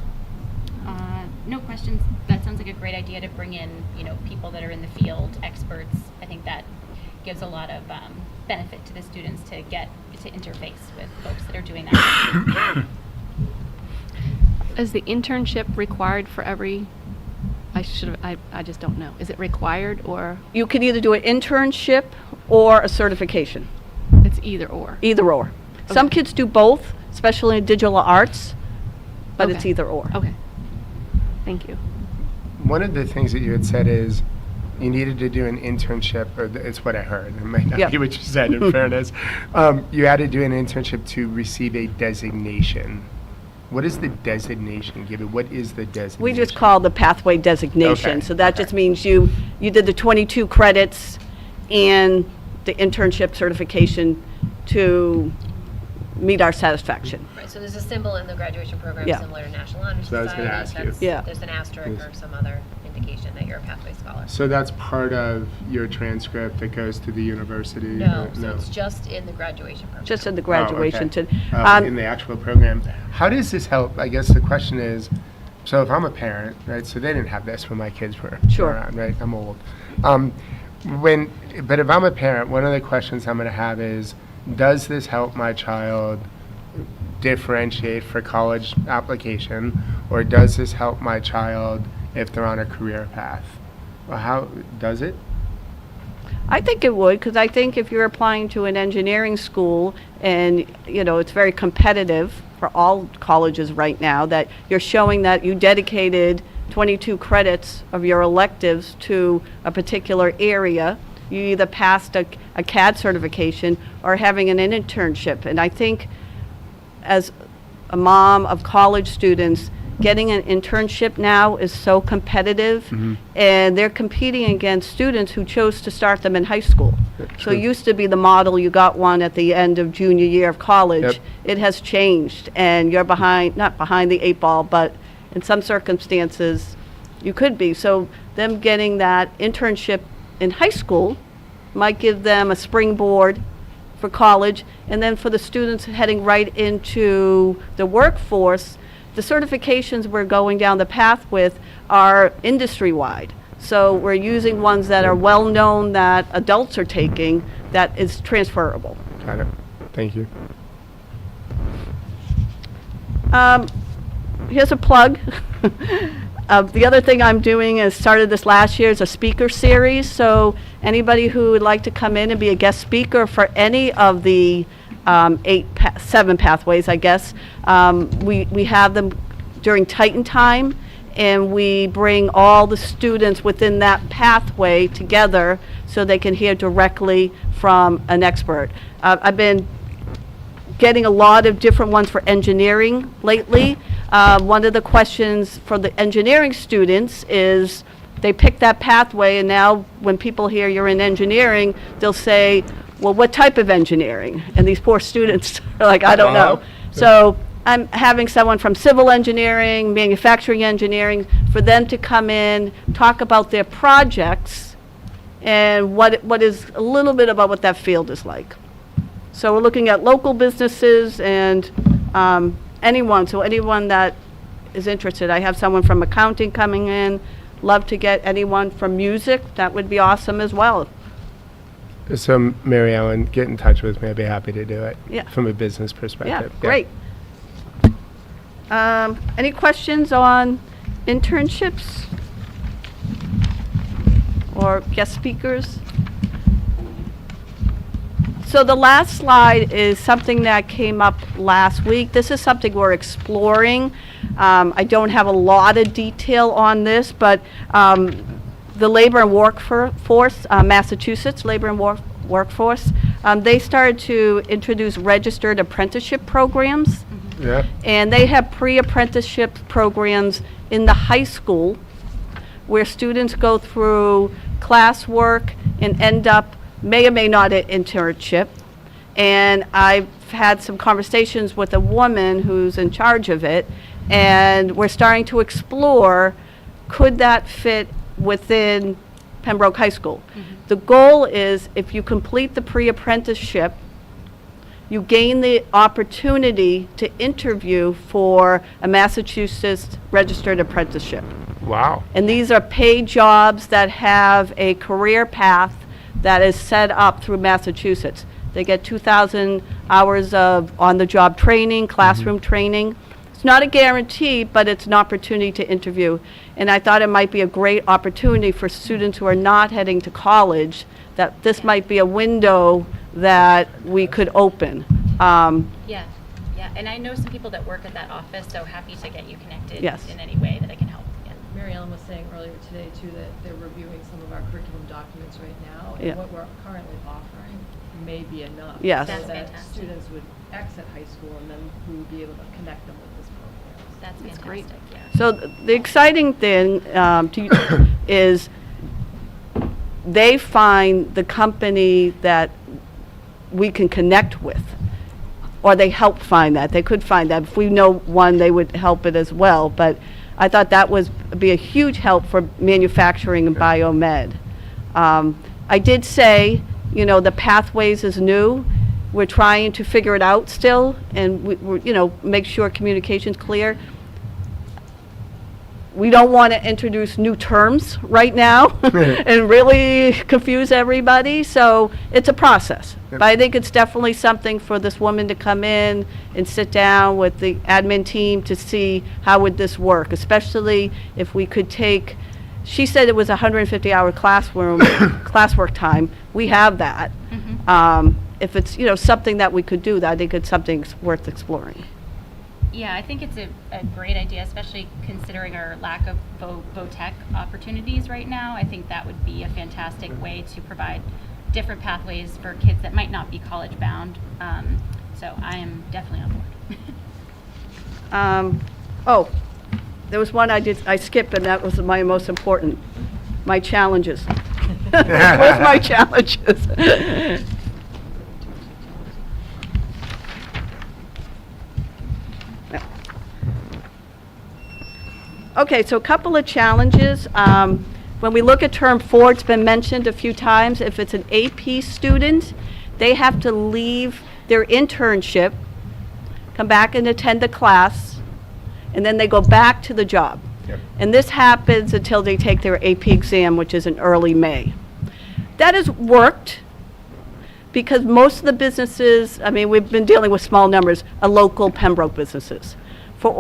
No questions. That sounds like a great idea to bring in, people that are in the field, experts. I think that gives a lot of benefit to the students to get to interface with folks that are doing that. Is the internship required for every, I just don't know. Is it required or You can either do an internship or a certification, it's either or? either or. Some Okay. kids do both, especially in digital arts, but it's Okay. either or. Okay. Thank you. One of the things that you had said is you needed to do an internship, or it's what I heard. It might not Yep. be what you said, in fairness. You had to do an internship to receive a designation. What is the designation, Gibby? What is the designation? We just call the pathway designation. Okay, So that okay. just means you did the 22 credits and the internship certification to meet our satisfaction. Right, so there's a symbol in the graduation program Yeah. similar to National Honor So I was Society. gonna ask you. That's- Yeah. There's an asterisk or some other indication that you're a pathway scholar. So that's part of your transcript that goes to the university? No, or so it's just in the graduation program. Just in the Oh, graduation. okay. To In the actual program. How does this help? I guess the question is, so if I'm a parent, right, so they didn't have this when my kids were Sure. around, right? I'm old. But if I'm a parent, one of the questions I'm going to have is, does this help my child differentiate for college application, or does this help my child if they're on a career path? Well, how does it? I think it would, because I think if you're applying to an engineering school and, it's very competitive for all colleges right now, that you're showing that you dedicated 22 credits of your electives to a particular area, you either passed a CAD certification or having an internship. And I think as a mom of college students, getting an internship now is so competitive, and they're competing against students who chose to start them in high school. So it used to be the model, you got one at the end of junior year of college. Yep. It has changed, and you're not behind the 8 ball, but in some circumstances, you could be. So them getting that internship in high school might give them a springboard for college, and then for the students heading right into the workforce, the certifications we're going down the path with are industry-wide. So we're using ones that are well-known that adults are taking that is transferable. Got it. Thank you. Here's a plug. The other thing I'm doing is started this last year is a speaker series. So anybody who would like to come in and be a guest speaker for any of the 7 pathways, I guess, we have them during Titan time, and we bring all the students within that pathway together so they can hear directly from an expert. I've been getting a lot of different ones for engineering lately. One of the questions for the engineering students is they pick that pathway, and now when people hear you're in engineering, they'll say, well, what type of engineering? And these poor students are like, I don't know. So I'm having someone from civil engineering, manufacturing engineering, for them to come in, talk about their projects, and what is a little bit about what that field is like. So we're looking at local businesses and anyone that is interested. I have someone from accounting coming in. Love to get anyone from music. That would be awesome as well. So, Mary Ellen, get in touch with me. I'd be happy to do it. Yeah. From a business Yeah, perspective. great. Any questions on internships or guest speakers? So the last slide is something that came up last week. This is something we're exploring. I don't have a lot of detail on this, but the Labor and Workforce, Massachusetts Labor and Workforce, they started to introduce registered apprenticeship programs. Yeah. And they have pre-apprenticeship programs in the high school where students go through classwork and end up, may or may not, an internship. And I've had some conversations with a woman who's in charge of it, and we're starting to explore, could that fit within Pembroke High School? The goal is, if you complete the pre-apprenticeship, you gain the opportunity to interview for a Massachusetts registered apprenticeship. Wow. And these are paid jobs that have a career path that is set up through Massachusetts. They get 2,000 hours of on-the-job training, classroom training. It's not a guarantee, but it's an opportunity to interview. And I thought it might be a great opportunity for students who are not heading to college, that this might be a window that we could open. Yeah, yeah, and I know some people that work at that office, so happy to get you connected Yes. in any way that I can help. Yeah. Mary Ellen was saying earlier today, too, that they're reviewing some of our curriculum documents right now, Yeah. and what we're currently offering may be enough. Yes. So That's that fantastic. students would exit high school, and then we would be able to connect them with this program. That's great. fantastic, yeah. So the exciting thing is they find the company that we can connect with, or they help find that. They could find that. If we know one, they would help it as well. But I thought that would be a huge help for manufacturing and biomed. I did say, the pathways is new. We're trying to figure it out still, and we're, make sure communication's clear. We don't want to introduce new terms right now and really confuse everybody, so it's a process. Yep. But I think it's definitely something for this woman to come in and sit down with the admin team to see how would this work, especially if we could take, she said it was a 150-hour classwork time. We have that. If it's, something that we could do, I think it's something worth exploring. Yeah, I think it's a great idea, especially considering our lack of vo-tech opportunities right now. I think that would be a fantastic way to provide different pathways for kids that might not be college bound. So I am definitely on board. There was one I skipped, and that was my most important, my challenges. Where's my challenges? Okay, so a couple of challenges. When we look at term 4, it's been mentioned a few times. If it's an AP student, they have to leave their internship, come back and attend the class, and then they go back to the job. Yep. And this happens until they take their AP exam, which is in early May. That has worked because most of the businesses, we've been dealing with small numbers, are local Pembroke businesses. For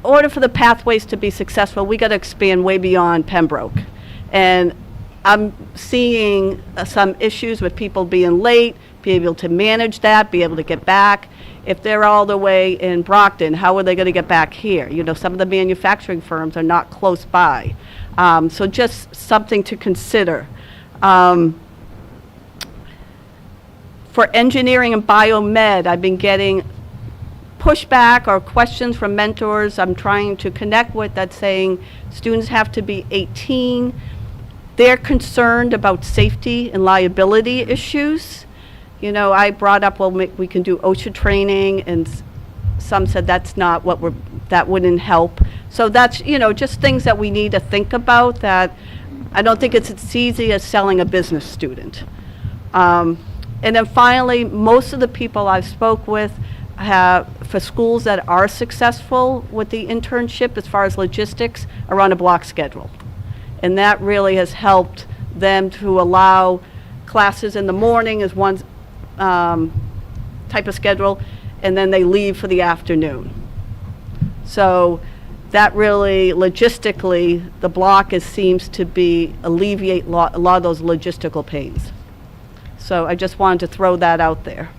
order for the pathways to be successful, we got to expand way beyond Pembroke. And I'm seeing some issues with people being late, be able to manage that, be able to get back. If they're all the way in Brockton, how are they going to get back here? Some of the manufacturing firms are not close by. So just something to consider. For engineering and biomed, I've been getting pushback or questions from mentors I'm trying to connect with that's saying students have to be 18. They're concerned about safety and liability issues. I brought up, we can do OSHA training, and some said that's not that wouldn't help. So that's, just things that we need to think about, that I don't think it's as easy as selling a business student. And then finally, most of the people I've spoke with for schools that are successful with the internship as far as logistics are on a block schedule. And that really has helped them to allow classes in the morning as one type of schedule, and then they leave for the afternoon. So that really, logistically, the block seems to alleviate a lot of those logistical pains. So I just wanted to throw that out there.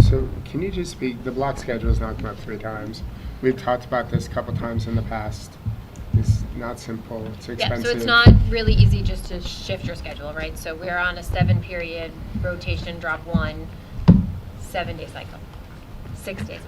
So can you just speak, the block schedule has now come up 3 times. We've talked about this a couple times in the past. It's not simple, it's expensive. Yeah, so it's not really easy just to shift your schedule, right? So we're on a 7-period rotation, drop 1, 7-day cycle, 6 days.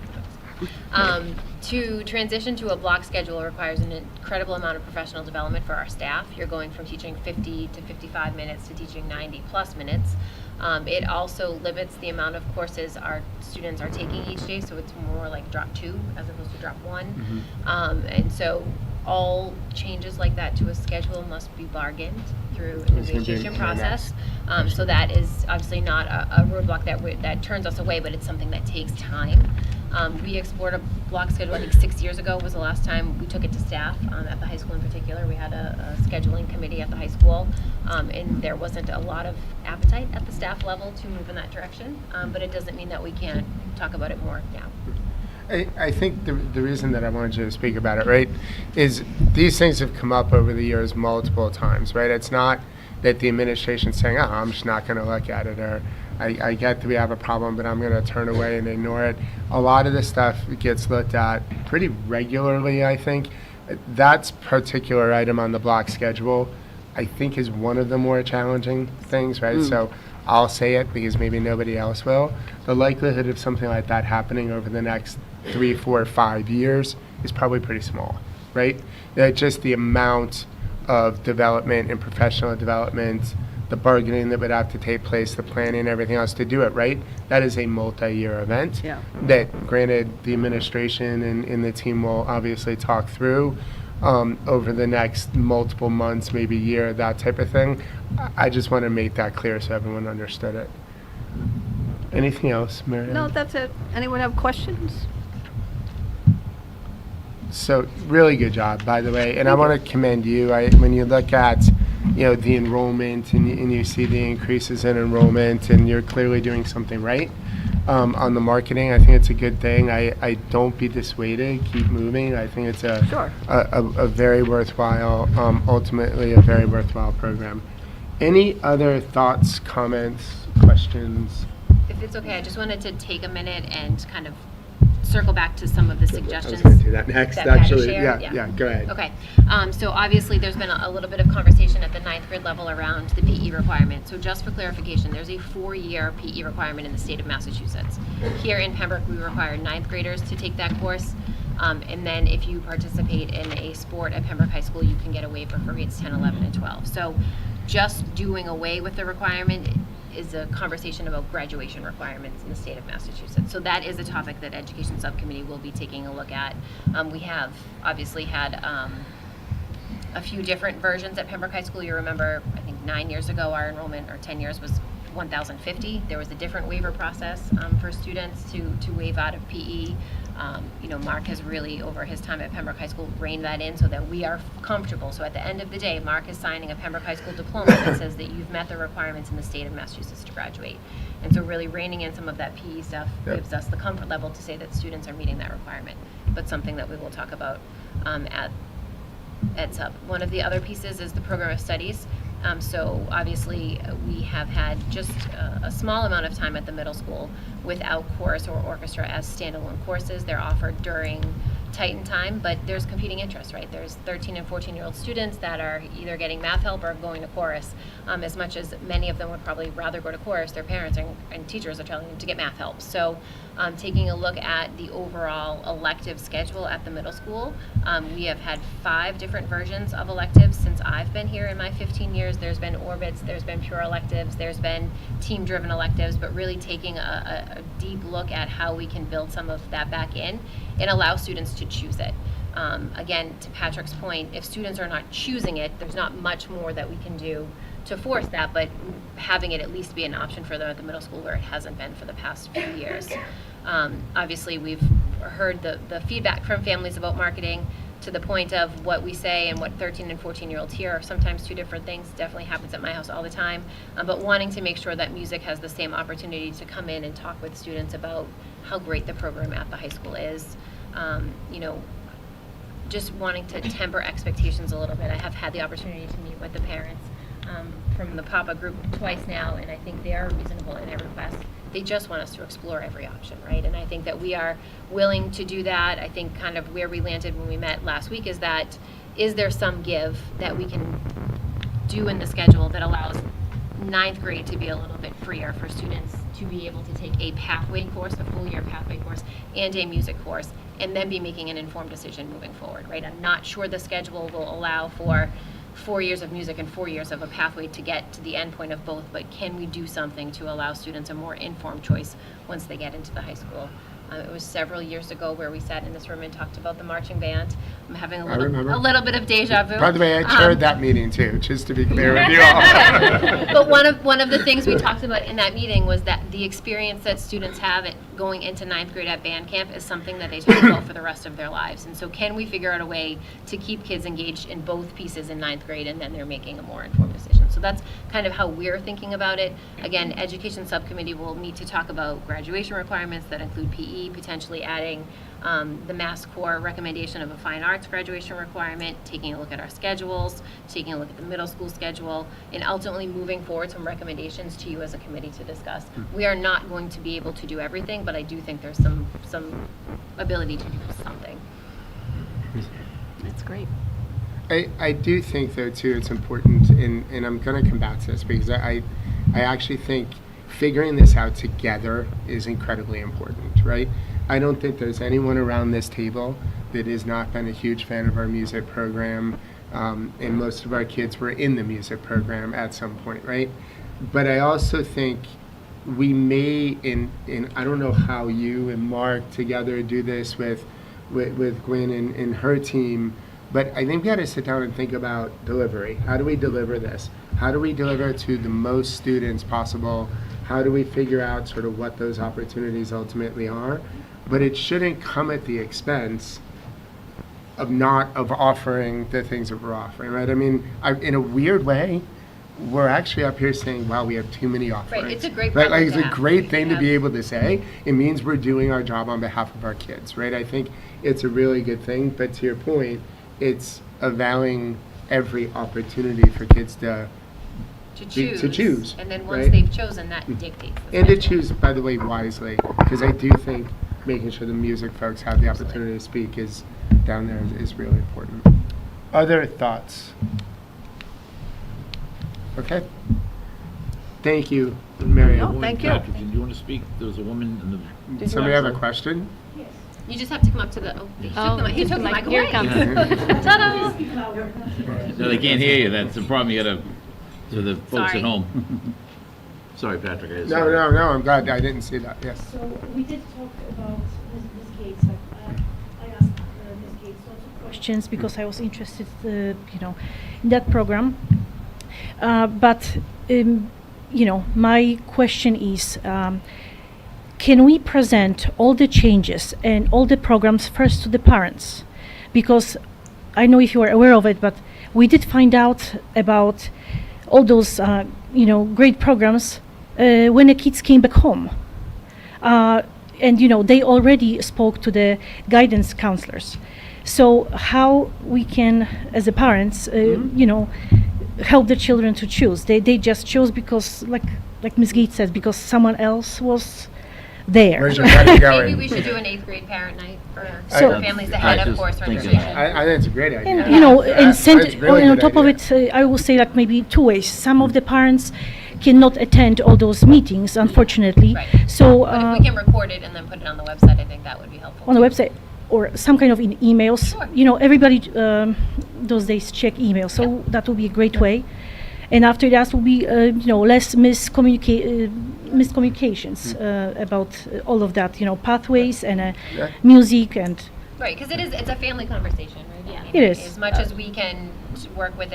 To transition to a block schedule requires an incredible amount of professional development for our staff. You're going from teaching 50 to 55 minutes to teaching 90 plus minutes. It also limits the amount of courses our students are taking each day, so it's more like drop 2 as opposed to drop 1. And so all changes like that to a schedule must be bargained through a negotiation process. So that is obviously not a roadblock that turns us away, but it's something that takes time. We explored a block schedule, I think 6 years ago was the last time we took it to staff, at the high school in particular. We had a scheduling committee at the high school, and there wasn't a lot of appetite at the staff level to move in that direction, but it doesn't mean that we can't talk about it more now. I think the reason that I wanted you to speak about it, right, is these things have come up over the years multiple times, right? It's not that the administration's saying, oh, I'm just not going to look at it, or I get that we have a problem, but I'm going to turn away and ignore it. A lot of this stuff gets looked at pretty regularly, I think. That particular item on the block schedule, I think, is one of the more challenging things, right? So I'll say it because maybe nobody else will. The likelihood of something like that happening over the next 3, 4, 5 years is probably pretty small, right? Just the amount of development and professional development, the bargaining that would have to take place, the planning, everything else to do it, right? That is a multi-year event. Yeah. That, granted, the administration and the team will obviously talk through over the next multiple months, maybe year, that type of thing. I just want to make that clear so everyone understood it. Anything else, Mary Ann? No, that's it. Anyone have questions? So really good job, by the way, and I want to commend you. When you look at, the enrollment and you see the increases in enrollment, and you're clearly doing something right on the marketing, I think it's a good thing. I don't be dissuaded. Keep moving. I think it's Sure. a very worthwhile, ultimately a very worthwhile program. Any other thoughts, comments, questions? If it's okay, I just wanted to take a minute and kind of circle back to some of the I suggestions. was going to do that next, that Patty actually. shared. Yeah, go ahead. Okay, so obviously there's been a little bit of conversation at the 9th grade level around the PE requirement. So just for clarification, there's a 4-year PE requirement in the state of Massachusetts. Here in Pembroke, we require 9th graders to take that course. And then if you participate in a sport at Pembroke High School, you can get a waiver for grades 10, 11, and 12. So just doing away with the requirement is a conversation about graduation requirements in the state of Massachusetts. So that is a topic that Education Subcommittee will be taking a look at. We have obviously had a few different versions at Pembroke High School. You remember, I think 9 years ago, our enrollment, or 10 years, was 1,050. There was a different waiver process for students to waive out of PE. Mark has really, over his time at Pembroke High School, reined that in so that we are comfortable. So at the end of the day, Mark is signing a Pembroke High School diploma that says that you've met the requirements in the state of Massachusetts to graduate. And so really reining in some of that PE stuff gives us the comfort level to say that students are meeting that requirement. But something that we will talk about at Sub. One of the other pieces is the program of studies. So obviously we have had just a small amount of time at the middle school without chorus or orchestra as standalone courses. They're offered during Titan time, but there's competing interests, right? There's 13 and 14-year-old students that are either getting math help or going to chorus. As much as many of them would probably rather go to chorus, their parents and teachers are telling them to get math help. So taking a look at the overall elective schedule at the middle school, we have had 5 different versions of electives since I've been here in my 15 years. There's been orbits, there's been pure electives, there's been team-driven electives, but really taking a deep look at how we can build some of that back in and allow students to choose it. Again, to Patrick's point, if students are not choosing it, there's not much more that we can do to force that, but having it at least be an option for them at the middle school where it hasn't been for the past few years. Obviously, we've heard the feedback from families about marketing to the point of what we say and what 13 and 14-year-olds hear are sometimes 2 different things. Definitely happens at my house all the time, but wanting to make sure that music has the same opportunity to come in and talk with students about how great the program at the high school is. Just wanting to temper expectations a little bit. I have had the opportunity to meet with the parents from the Papa group twice now, and I think they are reasonable in their request. They just want us to explore every option, right? And I think that we are willing to do that. I think kind of where we landed when we met last week is that, is there some give that we can do in the schedule that allows 9th grade to be a little bit freer for students to be able to take a pathway course, a full year pathway course, and a music course, and then be making an informed decision moving forward, right? I'm not sure the schedule will allow for 4 years of music and 4 years of a pathway to get to the end point of both, but can we do something to allow students a more informed choice once they get into the high school? It was several years ago where we sat in this room and talked about the marching band. I'm having a little bit of deja vu. By the way, I chaired that meeting too, just to be clear with you all. But one of the things we talked about in that meeting was that the experience that students have going into 9th grade at band camp is something that they talk about for the rest of their lives. And so can we figure out a way to keep kids engaged in both pieces in 9th grade, and then they're making a more informed decision? So that's kind of how we're thinking about it. Again, Education Subcommittee will meet to talk about graduation requirements that include PE, potentially adding the Mass Core recommendation of a fine arts graduation requirement, taking a look at our schedules, taking a look at the middle school schedule, and ultimately moving forward some recommendations to you as a committee to discuss. We are not going to be able to do everything, but I do think there's some ability to do something. That's great. I do think, though, too, it's important, and I'm going to come back to this, because I actually think figuring this out together is incredibly important, right? I don't think there's anyone around this table that has not been a huge fan of our music program, and most of our kids were in the music program at some point, right? But I also think we may, and I don't know how you and Mark together do this with Gwen and her team, but I think we got to sit down and think about delivery. How do we deliver this? How do we deliver to the most students possible? How do we figure out sort of what those opportunities ultimately are? But it shouldn't come at the expense of offering the things that we're offering, right? I mean, in a weird way, we're actually up here saying, wow, we have too many offerings. Right, it's a great right? problem It's to a have. great thing to be Yeah. able to say. It means we're doing our job on behalf of our kids, right? I think it's a really good thing, but to your point, it's avowing every opportunity for kids to choose, And then once right? they've chosen, that dictates the And to schedule. choose, by the way, wisely, because I do think making sure the music folks have the opportunity to speak is down there is really important. Other thoughts? Okay. Thank you, Mary. No, thank you. Patrick, did you want to speak? There was a woman in the... Did you Somebody have a want to- question? You just have to come up to the, he took the mic Here away. it comes. Ta-da! No, they can't hear you. That's the problem. You gotta, so the folks Sorry. at home. Sorry, Patrick. I just- No, I'm glad. I didn't see that. Yes. So we did talk about Ms. Gates. I asked Ms. Gates lots of questions because I was interested, in that program. But my question is, can we present all the changes and all the programs first to the parents? Because I know if you are aware of it, but we did find out about all those, great programs when the kids came back home. And, they already spoke to the guidance counselors. So how we can, as a parents, help the children to choose? They just chose because, like Ms. Gates says, because someone else was there. Where's your money going? Maybe we should do an 8th grade parent night for So- families that I had, of just course, thinking registration. I think it's a great idea. And, and send That's it, really and on good top idea. of it, I will say like maybe two ways. Some of the parents cannot attend all those meetings, unfortunately. Right. So, But if we can record it and then put it on the website, I think that would be helpful. on the too. website, or some kind of in emails. Sure. Everybody those days check emails, so that would be a great way. And after that will be, less miscommunications about all of that, pathways and Yeah. music and. Right, because it's a family conversation, right? Yeah. I mean, It is. As much as we can work with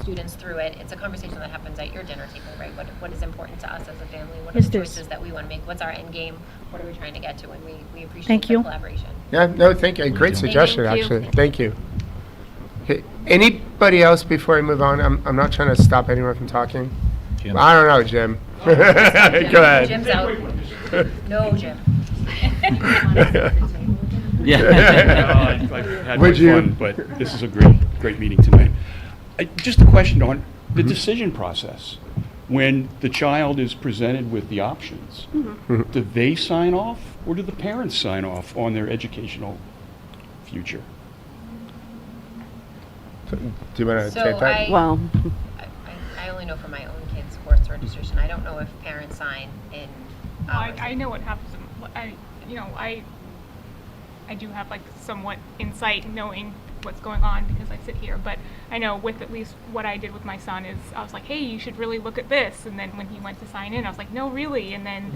students through it, it's a conversation that happens at your dinner table, right? What is important to us as a family? What are Yes, the it is. choices that we want to make? What's our end game? What are we trying to get to? And we appreciate Thank the you. collaboration. Yeah, no, thank you. Great suggestion, Thank you. actually. Thank you. Okay, anybody else before I move on? I'm not trying to stop anyone from talking. Jim. I don't know, Jim. Go ahead. Jim's out. No, Jim. Yeah. I've had Would my you- fun, but this is a great meeting tonight. Just a question on the decision process. When the child is presented with the options, do they sign off or do the parents sign off on their educational future? Do you want to So take that? Well, I only know from my own kids' sports registration. I don't know if parents sign in ours. I know what happens. I do have like somewhat insight knowing what's going on because I sit here, but I know with at least what I did with my son is I was like, hey, you should really look at this. And then when he went to sign in, I was like, no, really. And then,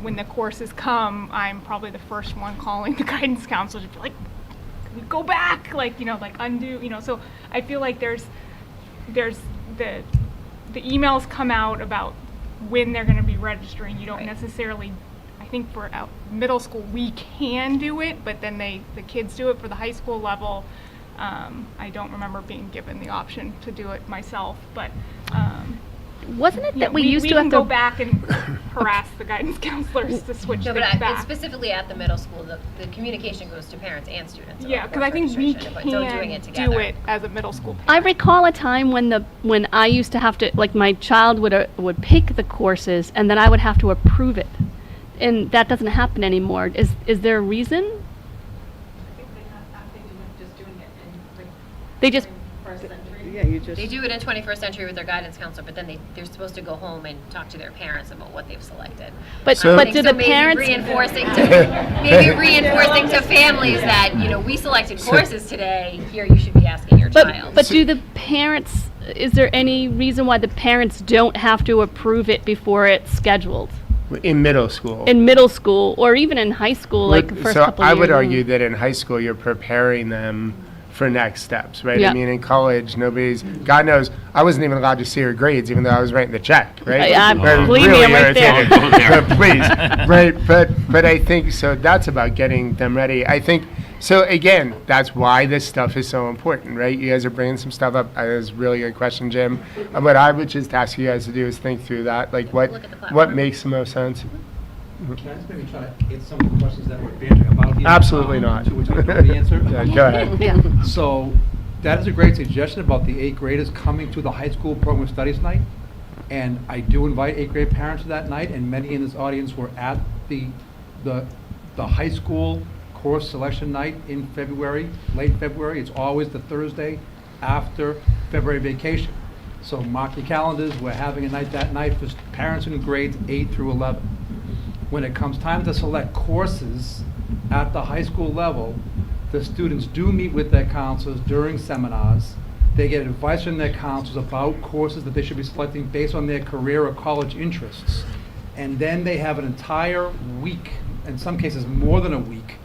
when the courses come, I'm probably the first one calling the guidance counselor to be like, can we go back? Like undo, so I feel like there's the emails come out about when they're going to be registering. You don't Right. necessarily, I think for middle school we can do it, but then the kids do it for the high school level. I don't remember being given the option to do it myself, but wasn't it Yeah, that we used to have can to? go back and harass the guidance counselors to switch No, things but back. specifically at the middle school, the communication goes to parents and students. Yeah, about because I course think we registration, but so doing it can together. do it as a middle school I parent. recall a time when I used to have to, like, my child would pick the courses and then I would have to approve it, and that doesn't happen anymore. Is there a reason? They just Yeah, you just. They do it in 21st century with their guidance counselor, but then they're supposed to go home and talk to their parents about what they've selected. But So- but do the maybe parents? reinforcing to families that, you know, we selected courses today, here you should be asking your child. But do the parents? Is there any reason why the parents don't have to approve it before it's scheduled In middle school. in middle school or even in high school, like the first So couple I years? would argue that in high school, you're preparing them for next steps, right? Yeah. I mean, in college, God knows, I wasn't even allowed to see her grades, even though I was writing the check, right? Believe me, I'm right there. irritated. Please, right? But I think, so that's about getting them ready. I think, so again, that's why this stuff is so important, right? You guys are bringing some stuff up. That was a really good question, Jim. What I would just ask you guys to do is think through that, like Look at the platform. what makes the most sense. Can I just maybe try to get some of the questions that we're bantering about here? Absolutely not. To which I know the answer? Yeah, go ahead. Yeah. So, that is a great suggestion about the 8th graders coming to the high school program studies night. And I do invite 8th grade parents to that night, and many in this audience were at the high school course selection night in February, late February. It's always the Thursday after February vacation. So mark your calendars, we're having a night that night for parents in grades 8 through 11. When it comes time to select courses at the high school level, the students do meet with their counselors during seminars. They get advice from their counselors about courses that they should be selecting based on their career or college interests. And then they have an entire week, in some cases more than a week,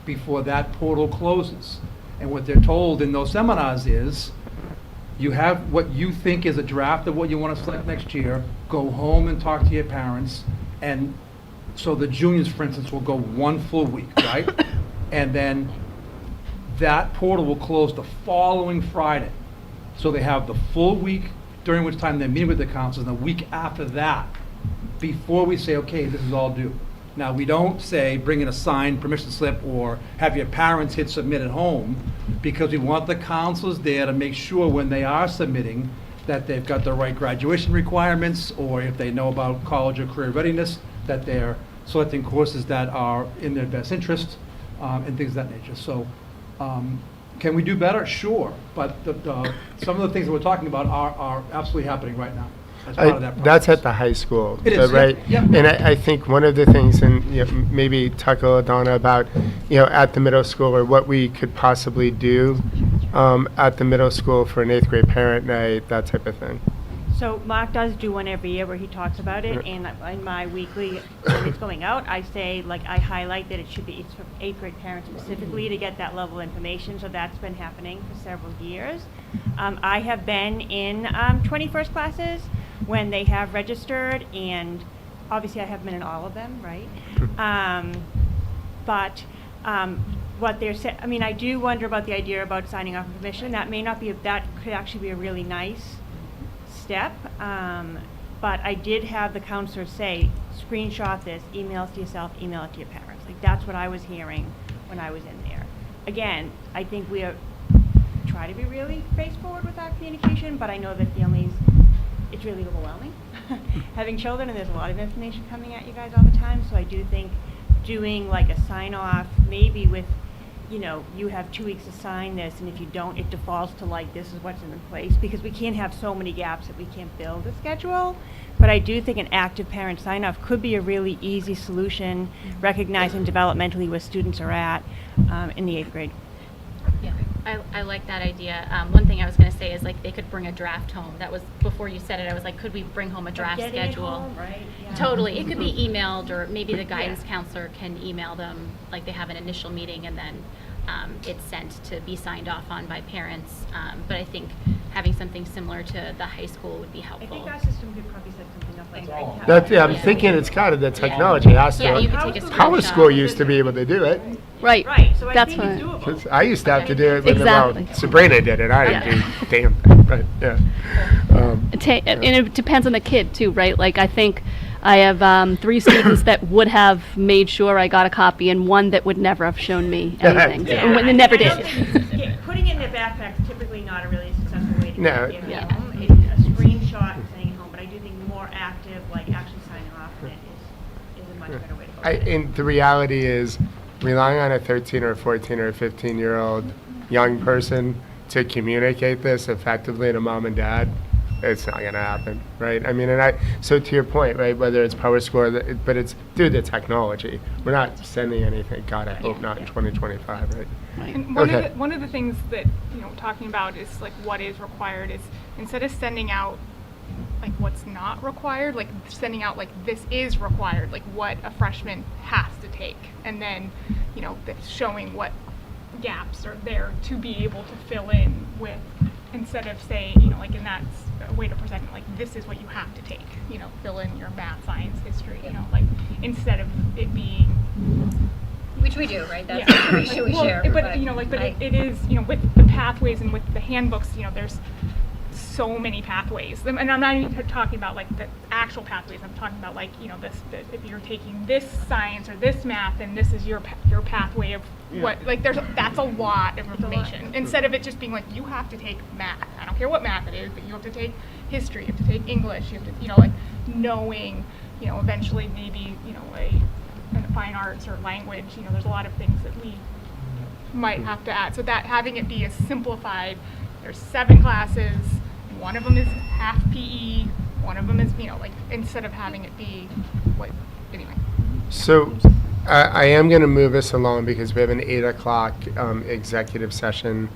before that portal closes. And what they're told in those seminars is, you have what you think is a draft of what you want to select next year, go home and talk to your parents, and so the juniors, for instance, will go one full week, right? And then that portal will close the following Friday. So they have the full week, during which time they're meeting with the counselors, and the week after that, before we say, okay, this is all due. Now, we don't say, bring in a signed permission slip or have your parents hit submit at home, because we want the counselors there to make sure when they are submitting that they've got the right graduation requirements, or if they know about college or career readiness, that they're selecting courses that are in their best interest, and things of that nature. So, can we do better? Sure, but some of the things that we're talking about are absolutely happening right now as part of that process. That's at the high school. It is, right? yeah. And I think one of the things, and maybe talk a little, Donna, about, at the middle school, or what we could possibly do at the middle school for an 8th grade parent night, that type of thing. So Mark does do one every year where he talks about it, and in my weekly, when it's going out, I say, I highlight that it's for 8th grade parents specifically to get that level of information, so that's been happening for several years. I have been in 21st classes when they have registered, and obviously I have been in all of them, right? But what they're saying, I do wonder about the idea about signing off on permission. That may not be, that could actually be a really nice step, but I did have the counselor say, screenshot this, email it to yourself, email it to your parents. That's what I was hearing when I was in there. Again, I think we try to be really straightforward with our communication, but I know that families, it's really overwhelming having children, and there's a lot of information coming at you guys all the time, so I do think doing a sign off, maybe with, you have 2 weeks to sign this, and if you don't, it defaults to this is what's in place, because we can't have so many gaps that we can't build a schedule. But I do think an active parent sign off could be a really easy solution, recognizing developmentally where students are at in the 8th grade. Yeah, I like that idea. One thing I was going to say is they could bring a draft home. That was before you said it. I was like, could we bring home a draft Getting it schedule? home, right? Yeah. Totally. It could be emailed, or maybe the guidance counselor can email them, they have an initial meeting, and then it's sent to be signed off on by parents. But I think having something similar to the high school would be I helpful. think our system could probably set something up like that. I'm thinking it's kind of the technology has to. Yeah, you could take a College screenshot. school used to be able to do it. Right. Right, so I That's think it's what. doable. 'Cause I used to have to do it. Exactly. Sabrina did it. I didn't Yeah. do a damn thing. But yeah. And it depends on the kid too, right? Like, I think I have 3 students that would have made sure I got a copy, and one that would never have shown me anything. Yeah. And when they never did. Putting it in their backpack is typically not a really successful way to No. get it Yeah. home. A screenshot and sending it home, but I do think more active, like actually signing off on it is a much better way to go. And the reality is, relying on a 13 or 14 or 15-year-old young person to communicate this effectively to mom and dad, it's not going to happen, right? I mean, so to your point, right, whether it's Power Score, but it's through the technology. We're not sending anything, God, I hope not in 2025, right? And one of the things that, talking about is like what is required is, instead of sending out like what's not required, like sending out like this is required, like what a freshman has to take, and then showing what gaps are there to be able to fill in with, instead of saying, like, and that's a way to present it, like this is what you have to take, fill in your math, science, history, like instead of it being, Which we do, right? That's the information we share. It is, with the pathways and with the handbooks, there's so many pathways. And I'm not even talking about like the actual pathways. I'm talking about like, if you're taking this science or this math, and this is your pathway of what, like that's a lot of information. Instead of it just being like, you have to take math. I don't care what math it is, but you have to take history, you have to take English, you have to, like knowing, eventually maybe, in fine arts or language, there's a lot of things that we might have to add. So that having it be as simplified, there's 7 classes, one of them is half PE, one of them is, like instead of having it be what, anyway. So I am going to move us along because we have an 8 o'clock executive session.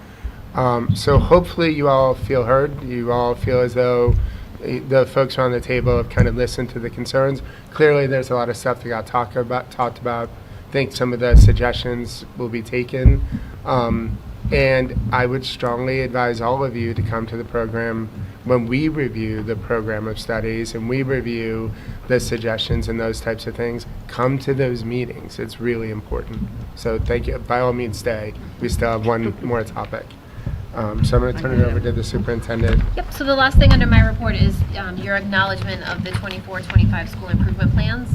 So hopefully you all feel heard. You all feel as though the folks around the table have kind of listened to the concerns. Clearly, there's a lot of stuff that got talked about. I think some of the suggestions will be taken. And I would strongly advise all of you to come to the program when we review the program of studies and we review the suggestions and those types of things. Come to those meetings. It's really important. So thank you. By all means, stay. We still have one more topic. So I'm going to turn it over to the superintendent. Yep, so the last thing under my report is your acknowledgement of the 24-25 school improvement plans.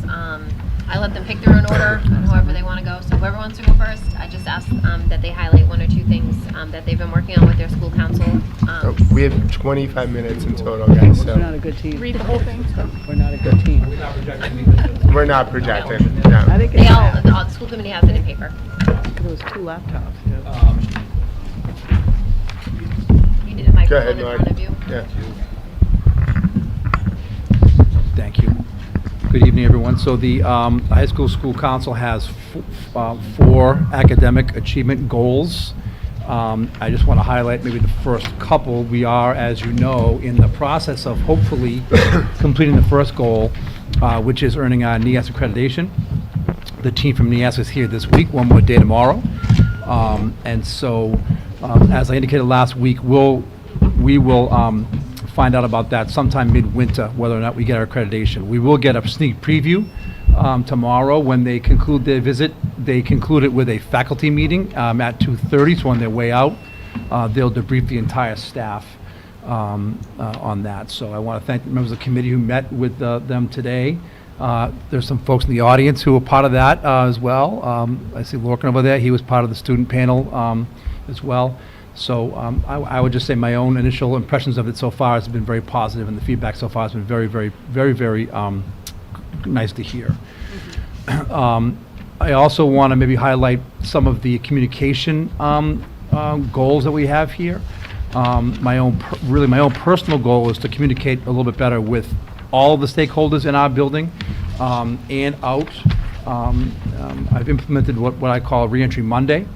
I let them pick their own order, however they want to go. So whoever wants to go first, I just ask that they highlight 1 or 2 things that they've been working on with their school council. We have 25 minutes in total, guys. So We're not a good team. Read the whole thing. We're not a good team. we're not projecting. No. I think They all, the school committee has it in paper. There was 2 laptops. You need a Go microphone ahead, in Mark. front of you. Yeah. Thank you. Good evening, everyone. So the high school council has 4 academic achievement goals. I just want to highlight maybe the first couple. We are, as you know, in the process of hopefully completing the first goal, which is earning our NEAS accreditation. The team from NEAS is here this week, one more day tomorrow. And so, as I indicated last week, we will find out about that sometime midwinter, whether or not we get our accreditation. We will get a sneak preview tomorrow when they conclude their visit. They conclude it with a faculty meeting at 2:30, so on their way out, they'll debrief the entire staff on that. So I want to thank the members of the committee who met with them today. There's some folks in the audience who were part of that as well. I see Lorcan over there. He was part of the student panel as well. So I would just say my own initial impressions of it so far has been very positive, and the feedback so far has been very, very, very, very nice to hear. I also want to maybe highlight some of the communication goals that we have here. My own personal goal is to communicate a little bit better with all the stakeholders in our building and out. I've implemented what I call Reentry Monday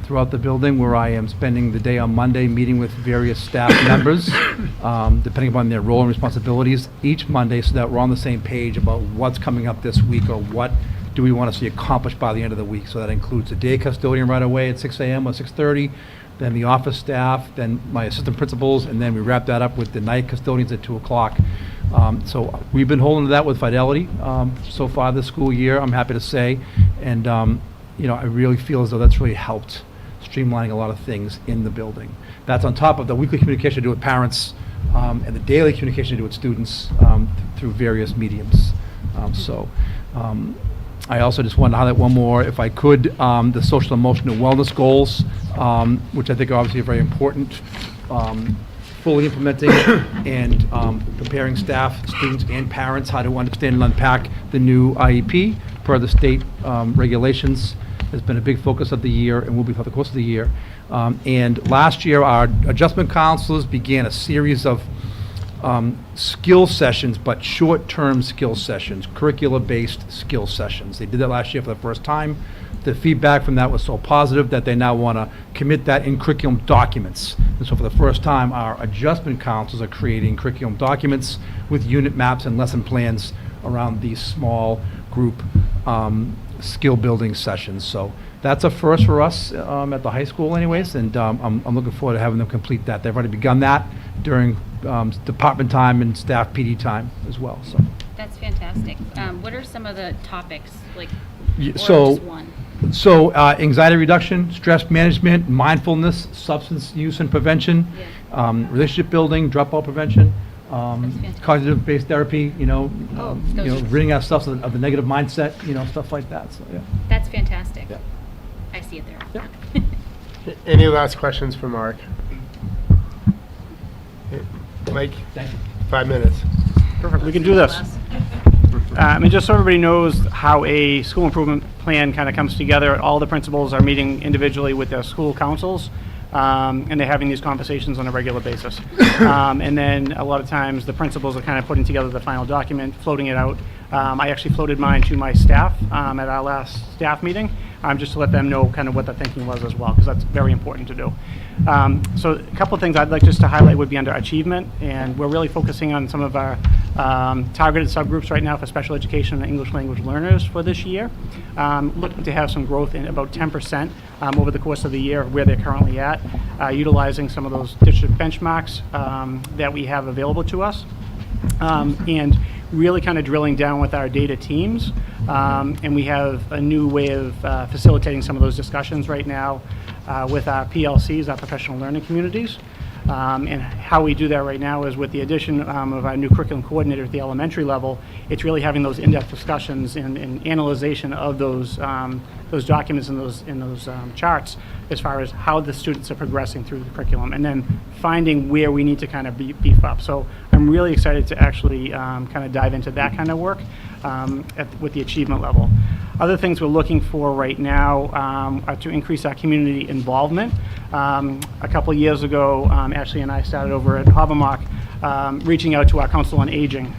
throughout the building, where I am spending the day on Monday meeting with various staff members, depending upon their role and responsibilities, each Monday, so that we're on the same page about what's coming up this week, or what do we want to see accomplished by the end of the week. So that includes the day custodian right away at 6 a.m. or 6:30, then the office staff, then my assistant principals, and then we wrap that up with the night custodians at 2 o'clock. So we've been holding to that with fidelity so far this school year, I'm happy to say. And I really feel as though that's really helped streamlining a lot of things in the building. That's on top of the weekly communication I do with parents and the daily communication they do with students through various mediums. I also just wanted to highlight one more, if I could, the social emotional wellness goals, which I think are obviously very important. Fully implementing and preparing staff, students, and parents how to understand and unpack the new IEP per the state regulations has been a big focus of the year and will be for the course of the year. And last year, our adjustment counselors began a series of skill sessions, but short-term skill sessions, curricula-based skill sessions. They did that last year for the first time. The feedback from that was so positive that they now want to commit that in curriculum documents. And so for the first time, our adjustment counselors are creating curriculum documents with unit maps and lesson plans around these small group skill building sessions. So that's a first for us at the high school anyways, and I'm looking forward to having them complete that. They've already begun that during department time and staff PD time as well. So That's fantastic. What are some of the topics, like, or so just one? So anxiety reduction, stress management, mindfulness, substance use and prevention, relationship building, dropout prevention, cognitive-based therapy, ridding ourselves of the negative mindset, stuff like that. So yeah. That's fantastic. Yeah. I see it there. Yeah. Any last questions for Mark? Mike? Thank you. 5 minutes. Perfect, we can do this. Just so everybody knows how a school improvement plan kind of comes together, all the principals are meeting individually with their school councils, and they're having these conversations on a regular basis. And then a lot of times the principals are kind of putting together the final document, floating it out. I actually floated mine to my staff at our last staff meeting, just to let them know kind of what the thinking was as well, because that's very important to do. So a couple of things I'd like just to highlight would be under achievement, and we're really focusing on some of our targeted subgroups right now for special education and English language learners for this year. Looking to have some growth in about 10% over the course of the year where they're currently at, utilizing some of those district benchmarks that we have available to us. And really kind of drilling down with our data teams. And we have a new way of facilitating some of those discussions right now with our PLCs, our professional learning communities. And how we do that right now is with the addition of our new curriculum coordinator at the elementary level. It's really having those in-depth discussions and analyzation of those documents and those charts as far as how the students are progressing through the curriculum, and then finding where we need to kind of beef up. So I'm really excited to actually kind of dive into that kind of work with the achievement level. Other things we're looking for right now are to increase our community involvement. A couple of years ago, Ashley and I started over at Habermock reaching out to our Council on Aging.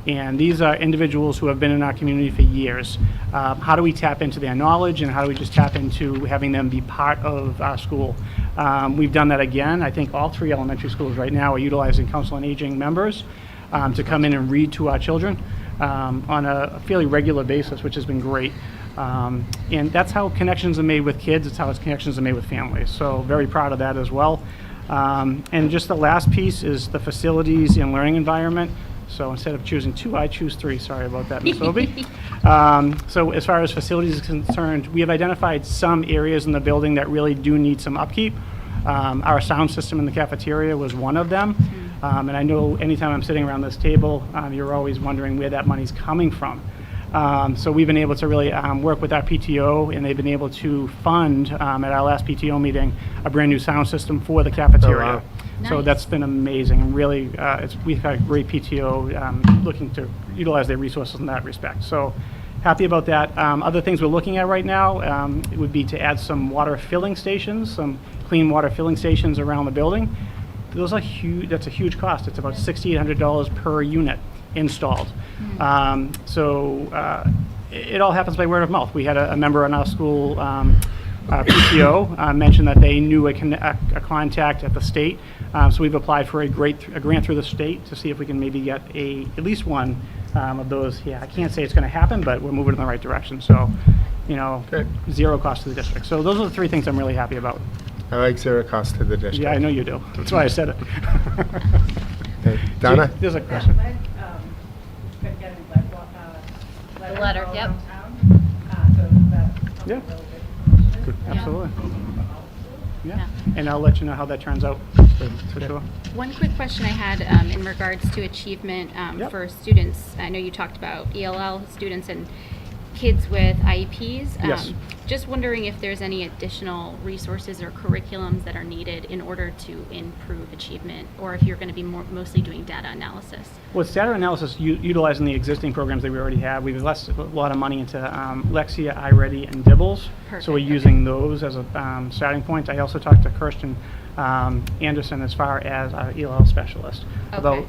And these are individuals who have been in our community for years. How do we tap into their knowledge, and how do we just tap into having them be part of our school? We've done that again. I think all 3 elementary schools right now are utilizing Council on Aging members to come in and read to our children on a fairly regular basis, which has been great. And that's how connections are made with kids. It's how connections are made with families. So very proud of that as well. And just the last piece is the facilities and learning environment. So instead of choosing 2, I choose 3. Sorry about that, Ms. Obie. So as far as facilities is concerned, we have identified some areas in the building that really do need some upkeep. Our sound system in the cafeteria was one of them. And I know anytime I'm sitting around this table, you're always wondering where that money's coming from. So we've been able to really work with our PTO, and they've been able to fund, at our last PTO meeting, a brand new sound system for the cafeteria. Oh, wow. So Nice. that's been amazing, and really, we've had a great PTO looking to utilize their resources in that respect. So happy about that. Other things we're looking at right now it would be to add some water filling stations, some clean water filling stations around the building. Those are huge. That's a huge cost. It's about $6,800 per unit installed. It all happens by word of mouth. We had a member in our school PTO mentioned that they knew a contact at the state. So we've applied for a grant through the state to see if we can maybe get at least one of those. Yeah, I can't say it's going to happen, but we're moving in the right direction. So, Good. zero cost to the district. So those are the 3 things I'm really happy about. I like zero cost to the district. Yeah, I know you do. That's why I said it. Okay. Donna? There's a question. The letter, yep. Yeah. Absolutely. Yeah, and I'll let you know how that turns out, for sure. One quick question I had in regards to achievement Yep. for students. I know you talked about ELL students and kids with IEPs. Yes. Just wondering if there's any additional resources or curriculums that are needed in order to improve achievement, or if you're going to be mostly doing data analysis. Well, it's data analysis utilizing the existing programs that we already have. We've invested a lot of money into Lexia, iReady, and Dibbles. Perfect, So we're okay. using those as a starting point. I also talked to Kirsten Anderson as far as our ELL specialist about Okay.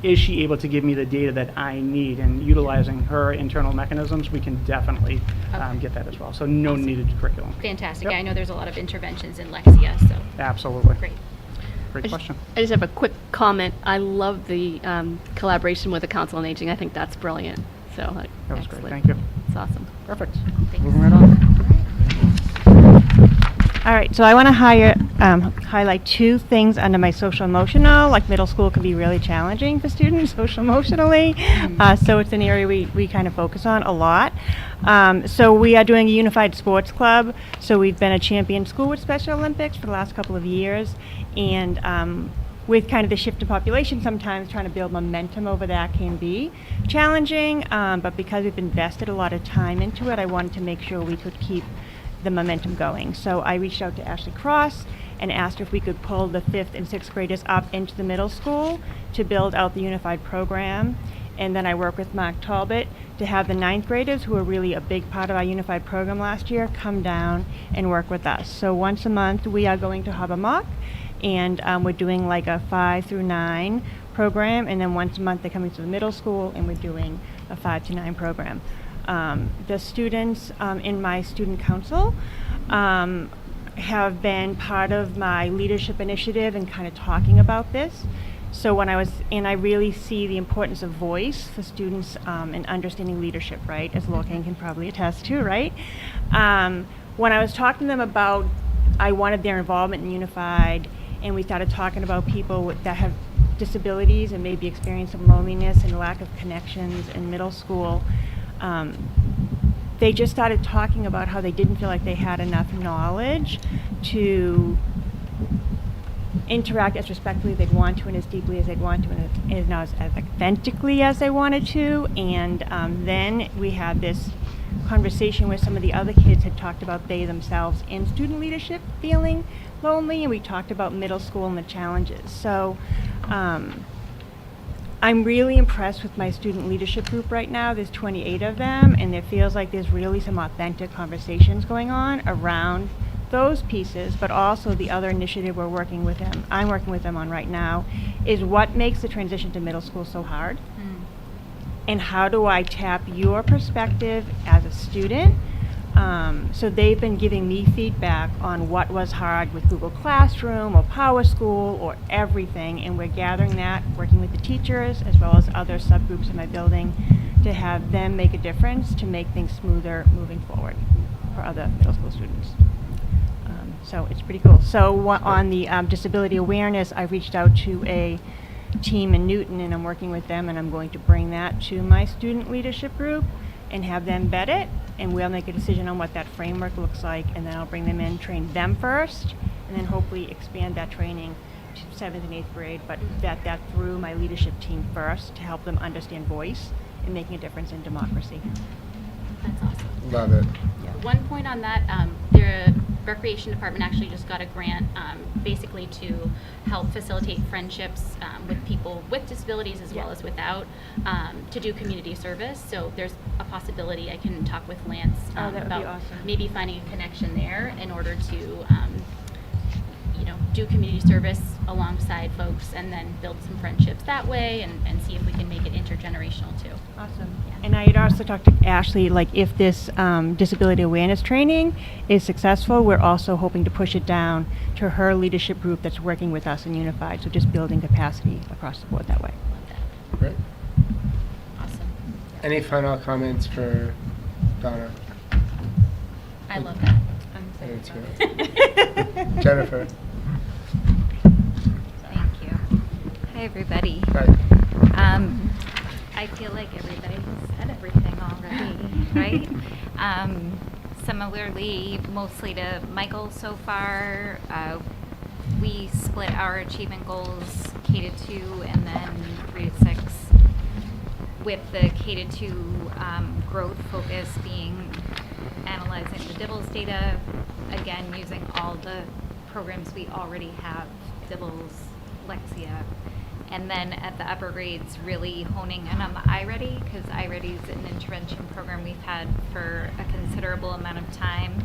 is she able to give me the data that I need, and utilizing her internal mechanisms, we can definitely Okay. get that as well. So no needed curriculum. Fantastic. Yep. I know there's a lot of interventions in Lexia, so Absolutely. great. Great question. I just have a quick comment. I love the collaboration with the Council on Aging. I think that's brilliant. So, That was great. excellent. Thank you. It's awesome. Perfect. Thanks. Moving right on. All right, so I want to highlight two things under my social emotional. Like middle school can be really challenging for students social emotionally, so it's an area we kind of focus on a lot. So we are doing a unified sports club. So we've been a champion school with Special Olympics for the last couple of years, and with kind of the shift in population, sometimes trying to build momentum over that can be challenging. But because we've invested a lot of time into it, I wanted to make sure we could keep the momentum going. So I reached out to Ashley Cross and asked if we could pull the 5th and 6th graders up into the middle school to build out the unified program. And then I worked with Mark Talbot to have the 9th graders, who were really a big part of our unified program last year, come down and work with us. So once a month we are going to Hobbamock, and we're doing like a 5 through 9 program, and then once a month they're coming to the middle school and we're doing a 5 to 9 program. The students in my student council have been part of my leadership initiative and kind of talking about this. So I really see the importance of voice for students in understanding leadership, right? As Lorcan can probably attest to, right? When I was talking to them about, I wanted their involvement in Unified, and we started talking about people that have disabilities and maybe experience some loneliness and lack of connections in middle school. They just started talking about how they didn't feel like they had enough knowledge to interact as respectfully as they'd want to and as deeply as they'd want to and as authentically as they wanted to. And then we had this conversation where some of the other kids had talked about they themselves in student leadership feeling lonely, and we talked about middle school and the challenges. So I'm really impressed with my student leadership group right now. There's 28 of them, and it feels like there's really some authentic conversations going on around those pieces, but also the other initiative I'm working with them on right now is what makes the transition to middle school so hard, and how do I tap your perspective as a student. So they've been giving me feedback on what was hard with Google Classroom or Power School or everything, and we're gathering that, working with the teachers as well as other subgroups in my building to have them make a difference to make things smoother moving forward for other middle school students. So it's pretty cool. So on the disability awareness, I reached out to a team in Newton, and I'm working with them, and I'm going to bring that to my student leadership group and have them vet it, and we'll make a decision on what that framework looks like, and then I'll bring them in, train them first, and then hopefully expand that training to 7th and 8th grade, but vet that through my leadership team first to help them understand voice and making a difference in democracy. That's awesome. Love it. One point on that, the Recreation Department actually just got a grant basically to help facilitate friendships with people with disabilities as well as without, to do community service. So there's a possibility I can talk with Lance that would be about awesome. maybe finding a connection there in order to do community service alongside folks and then build some friendships that way and see if we can make it intergenerational too. Awesome. Yeah. And I had also talked to Ashley, like if this disability awareness training is successful, we're also hoping to push it down to her leadership group that's working with us in Unified, so just building capacity across the board that way. Love that. Great. Awesome. Any final comments for Donna? I love that. I do too. Jennifer? Thank you. Hi, everybody. Hi. I feel like everybody has said everything already, right? similarly, mostly to Michael so far, we split our achievement goals K to 2 and then 3 to 6, with the K to 2 growth focus being analyzing the DIBELS data, again using all the programs we already have, DIBELS, Lexia, and then at the upper grades really honing in on the iReady, because iReady is an intervention program we've had for a considerable amount of time,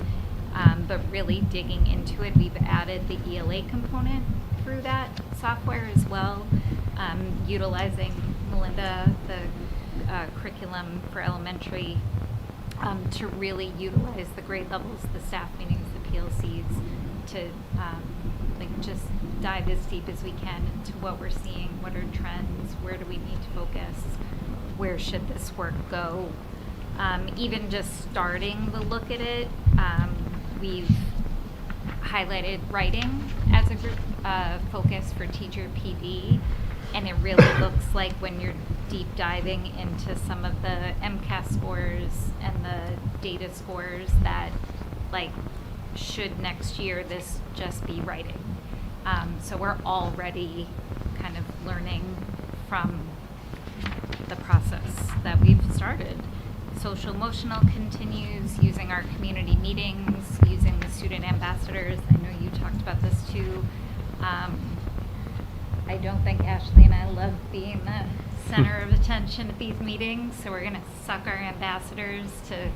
but really digging into it. We've added the ELA component through that software as well, utilizing Melinda, the curriculum for elementary, to really utilize the grade levels, the staff meetings, the PLCs, to just dive as deep as we can into what we're seeing, what are trends, where do we need to focus, where should this work go. Even just starting the look at it, we've highlighted writing as a group focus for teacher PD, and it really looks like when you're deep diving into some of the MCAS scores and the data scores that should next year this just be writing. So we're already kind of learning from the process that we've started. Social emotional continues, using our community meetings, using the student ambassadors. I know you talked about this too. I don't think Ashley and I love being the center of attention at these meetings, so we're gonna suck our ambassadors to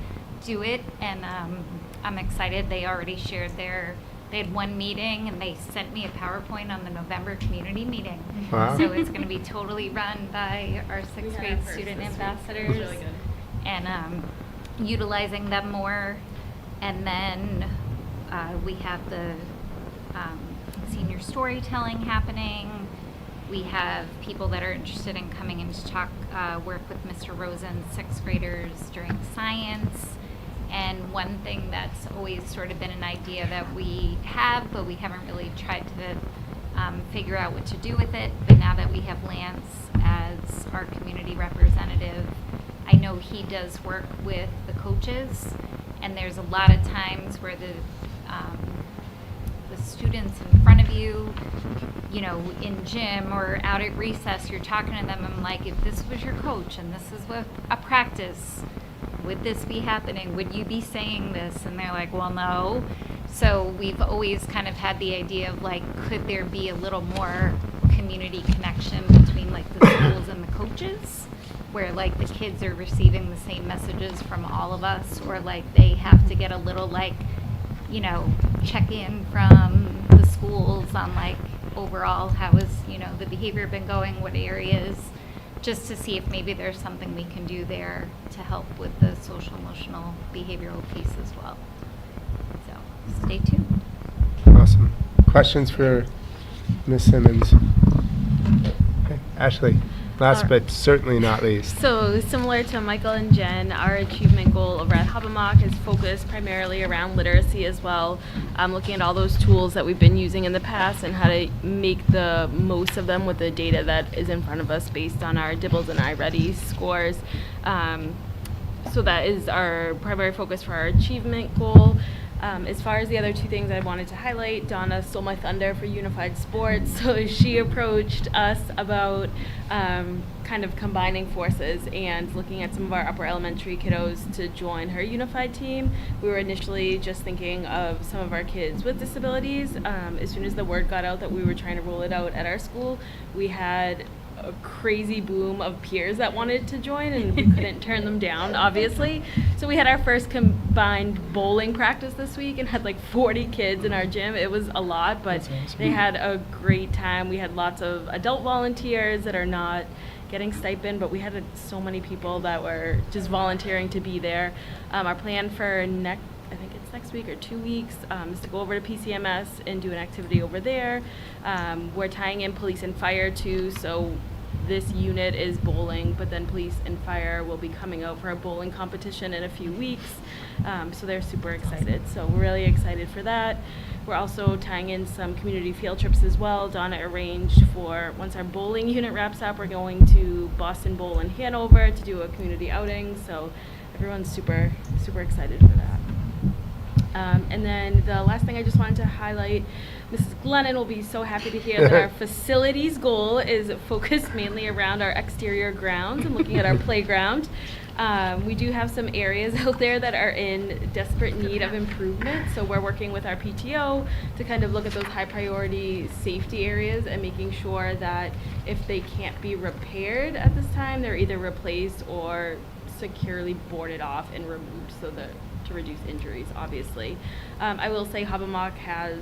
do it, and I'm excited. They already shared they had one meeting and they sent me a PowerPoint on the November community meeting. Wow. So it's gonna be totally run by our 6th grade student ambassadors. Really good. And utilizing them more. And then we have the senior storytelling happening. We have people that are interested in coming in to talk, work with Mr. Rosen's 6th graders during science. And one thing that's always sort of been an idea that we have, but we haven't really tried to figure out what to do with it. But now that we have Lance as our community representative, I know he does work with the coaches, and there's a lot of times where the students in front of you, in gym or out at recess, you're talking to them, I'm like, if this was your coach and this is what a practice, would this be happening? Would you be saying this? And they're like, well, no. So we've always kind of had the idea of could there be a little more community connection between the schools and the coaches, where the kids are receiving the same messages from all of us, or they have to get a little check in from the schools on overall how is the behavior been going, what areas, just to see if maybe there's something we can do there to help with the social emotional behavioral piece as well. So stay tuned. Awesome. Questions for Ms. Simmons? Okay. Ashley, last but certainly not least. So similar to Michael and Jen, our achievement goal over at Hubbamock is focused primarily around literacy as well. Looking at all those tools that we've been using in the past and how to make the most of them with the data that is in front of us based on our DIBELS and iReady scores. So that is our primary focus for our achievement goal. As far as the other two things I wanted to highlight, Donna stole my thunder for unified sports. So she approached us about kind of combining forces and looking at some of our upper elementary kiddos to join her unified team. We were initially just thinking of some of our kids with disabilities. As soon as the word got out that we were trying to roll it out at our school, we had a crazy boom of peers that wanted to join, and we couldn't turn them down, obviously. So we had our first combined bowling practice this week and had 40 kids in our gym. It was a lot, but awesome. They had a great time. We had lots of adult volunteers that are not getting stipend, but we had so many people that were just volunteering to be there. Our plan for I think it's next week or 2 weeks, is to go over to PCMS and do an activity over there. We're tying in police and fire too, so this unit is bowling, but then police and fire will be coming out for a bowling competition in a few weeks. So they're super excited. So we're really excited for that. We're also tying in some community field trips as well. Donna arranged for, once our bowling unit wraps up, we're going to Boston Bowl in Hanover to do a community outing. So everyone's super, super excited for that. And then the last thing I just wanted to highlight, Mrs. Glennon will be so happy to hear that our facilities goal is focused mainly around our exterior grounds and looking at our playground. We do have some areas out there that are in desperate need of improvement, so we're working with our PTO to kind of look at those high priority safety areas and making sure that if they can't be repaired at this time, they're either replaced or securely boarded off and removed so that to reduce injuries, obviously. I will say Hobbamock has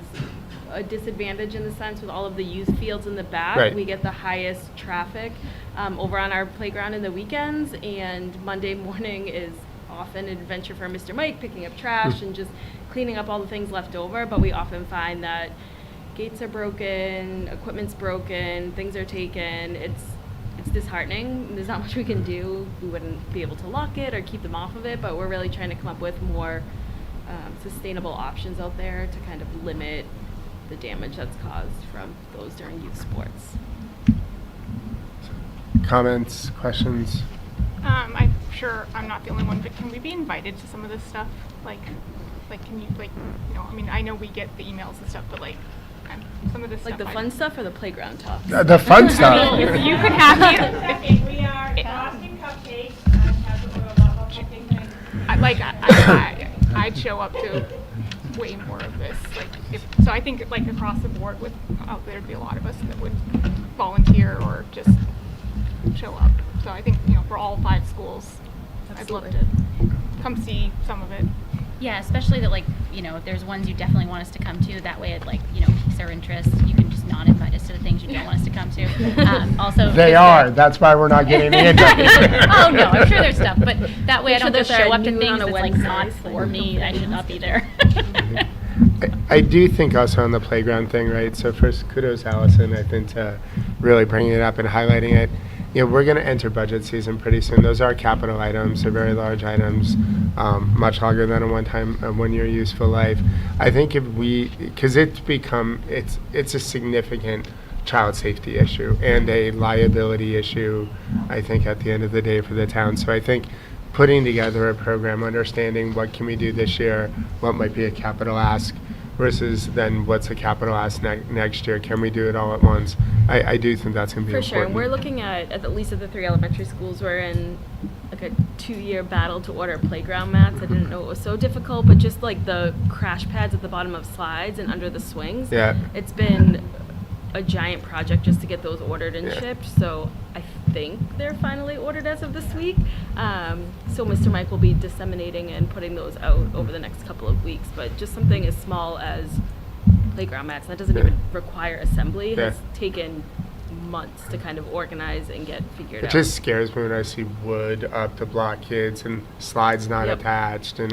a disadvantage in the sense with all of the youth fields in the back. Right. We get the highest traffic over on our playground in the weekends, and Monday morning is often an adventure for Mr. Mike, picking up trash and just cleaning up all the things left over, but we often find that gates are broken, equipment's broken, things are taken. It's disheartening. There's not much we can do. We wouldn't be able to lock it or keep them off of it, but we're really trying to come up with more sustainable options out there to kind of limit the damage that's caused from those during youth sports. Comments, questions? I'm sure I'm not the only one, but can we be invited to some of this stuff? Like, can you, I mean, I know we get the emails and stuff, but some of this Like stuff. the fun stuff or the playground talk? The fun stuff. If you could have me. We are frosting cupcakes. I have to order a lot more cupcakes. I'd show up to way more of this. So I think across the board there'd be a lot of us that would volunteer or just show up. So I think, for all 5 schools, Absolutely. I'd love to come see some of it. Yeah, especially that if there's ones you definitely want us to come to, that way it piques our interest. You can just not invite us to the things you don't want us to come to. Also, They are. That's why we're not getting the invite. Oh no, I'm sure there's stuff, but that way Make I don't sure just that they're show up to noon things on a that's Wednesday, not so for me. I should not be there. I do think also on the playground thing, right? So first, kudos Allison, I think, to really bringing it up and highlighting it. We're going to enter budget season pretty soon. Those are capital items. They're very large items, much longer than a one-year useful life. I think because it's a significant child safety issue and a liability issue, I think, at the end of the day for the town. So I think putting together a program, understanding what can we do this year, what might be a capital ask, versus then what's a capital ask next year. Can we do it all at once? I do think that's going to be For important. sure. And we're looking at least at the 3 elementary schools, we're in a 2-year battle to order playground mats. I didn't know it was so difficult, but just the crash pads at the bottom of slides and under the swings. Yeah. It's been a giant project just to get those ordered and shipped. So I think they're finally ordered as of this week. So Mr. Mike will be disseminating and putting those out over the next couple of weeks. But just something as small as playground mats that doesn't even require assembly has taken months to kind of organize and get figured out. It just scares me when I see wood up to block kids and slides not attached, and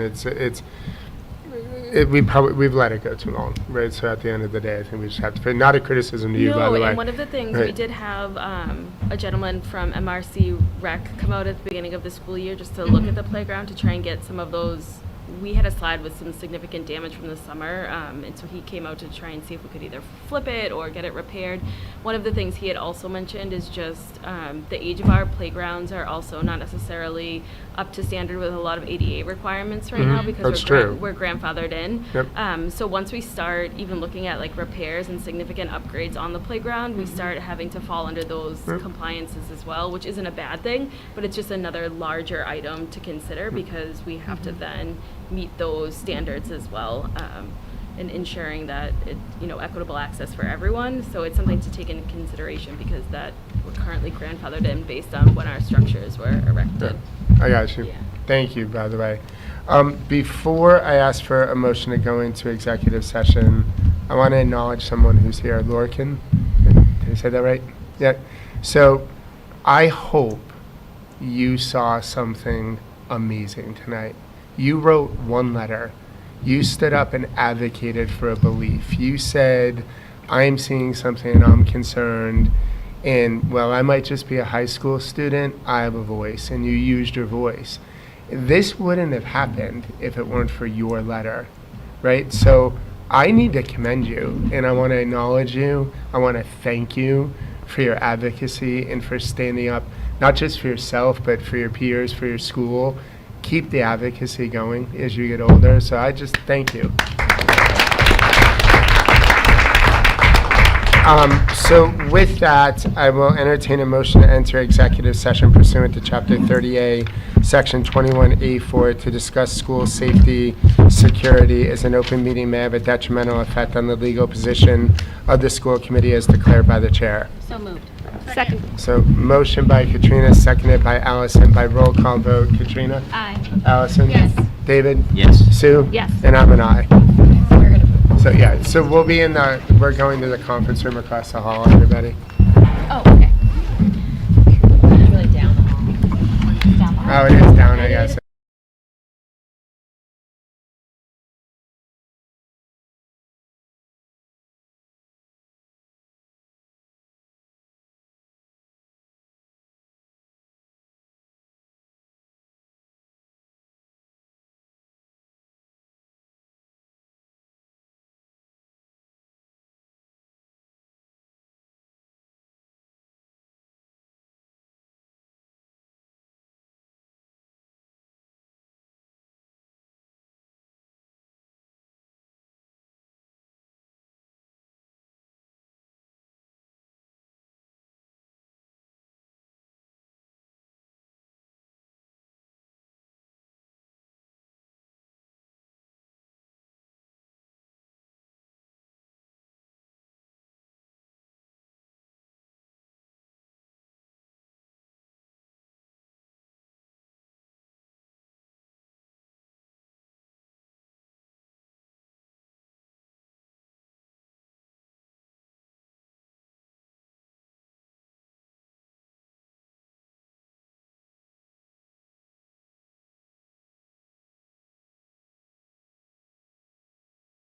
we've let it go too long, right? So at the end of the day, I think we just have to. Not a criticism to you, by the way. No, and one of the things we did have a gentleman from MRC Rec come out at the beginning of the school year just to look at the playground to try and get some of those. We had a slide with some significant damage from the summer, and so he came out to try and see if we could either flip it or get it repaired. One of the things he had also mentioned is just the age of our playgrounds are also not necessarily up to standard with a lot of ADA requirements right now because we're grandfathered in. Yep. So once we start even looking at repairs and significant upgrades on the playground, we start having to fall under those compliances as well, which isn't a bad thing, but it's just another larger item to consider because we have to then meet those standards as well, and ensuring that equitable access for everyone. So it's something to take into consideration because that we're currently grandfathered in based on when our structures were erected. I got you. Yeah. Thank you, by the way. Before I ask for a motion to go into executive session, I want to acknowledge someone who's here, Lorcan. Did I say that right? Yeah. So I hope you saw something amazing tonight. You wrote one letter. You stood up and advocated for a belief. You said, I'm seeing something and I'm concerned. And, well, I might just be a high school student. I have a voice. And you used your voice. This wouldn't have happened if it weren't for your letter, right? So I need to commend you. And I want to acknowledge you. I want to thank you for your advocacy and for standing up, not just for yourself, but for your peers, for your school, keep the advocacy going as you get older. So I just thank you. So with that, I will entertain a motion to enter executive session pursuant to Chapter 30A, Section 21A4, to discuss school safety, security as an open meeting may have a detrimental effect on the legal position of the school committee as declared by the chair. So moved. Second. So motion by Katrina, seconded by Allison. By roll call vote, Katrina? Aye. Allison? Yes. David? Yes. Sue? Yes. And I'm an aye. So, yeah, so we'll be we're going to the conference room across the hall, everybody. Oh, okay.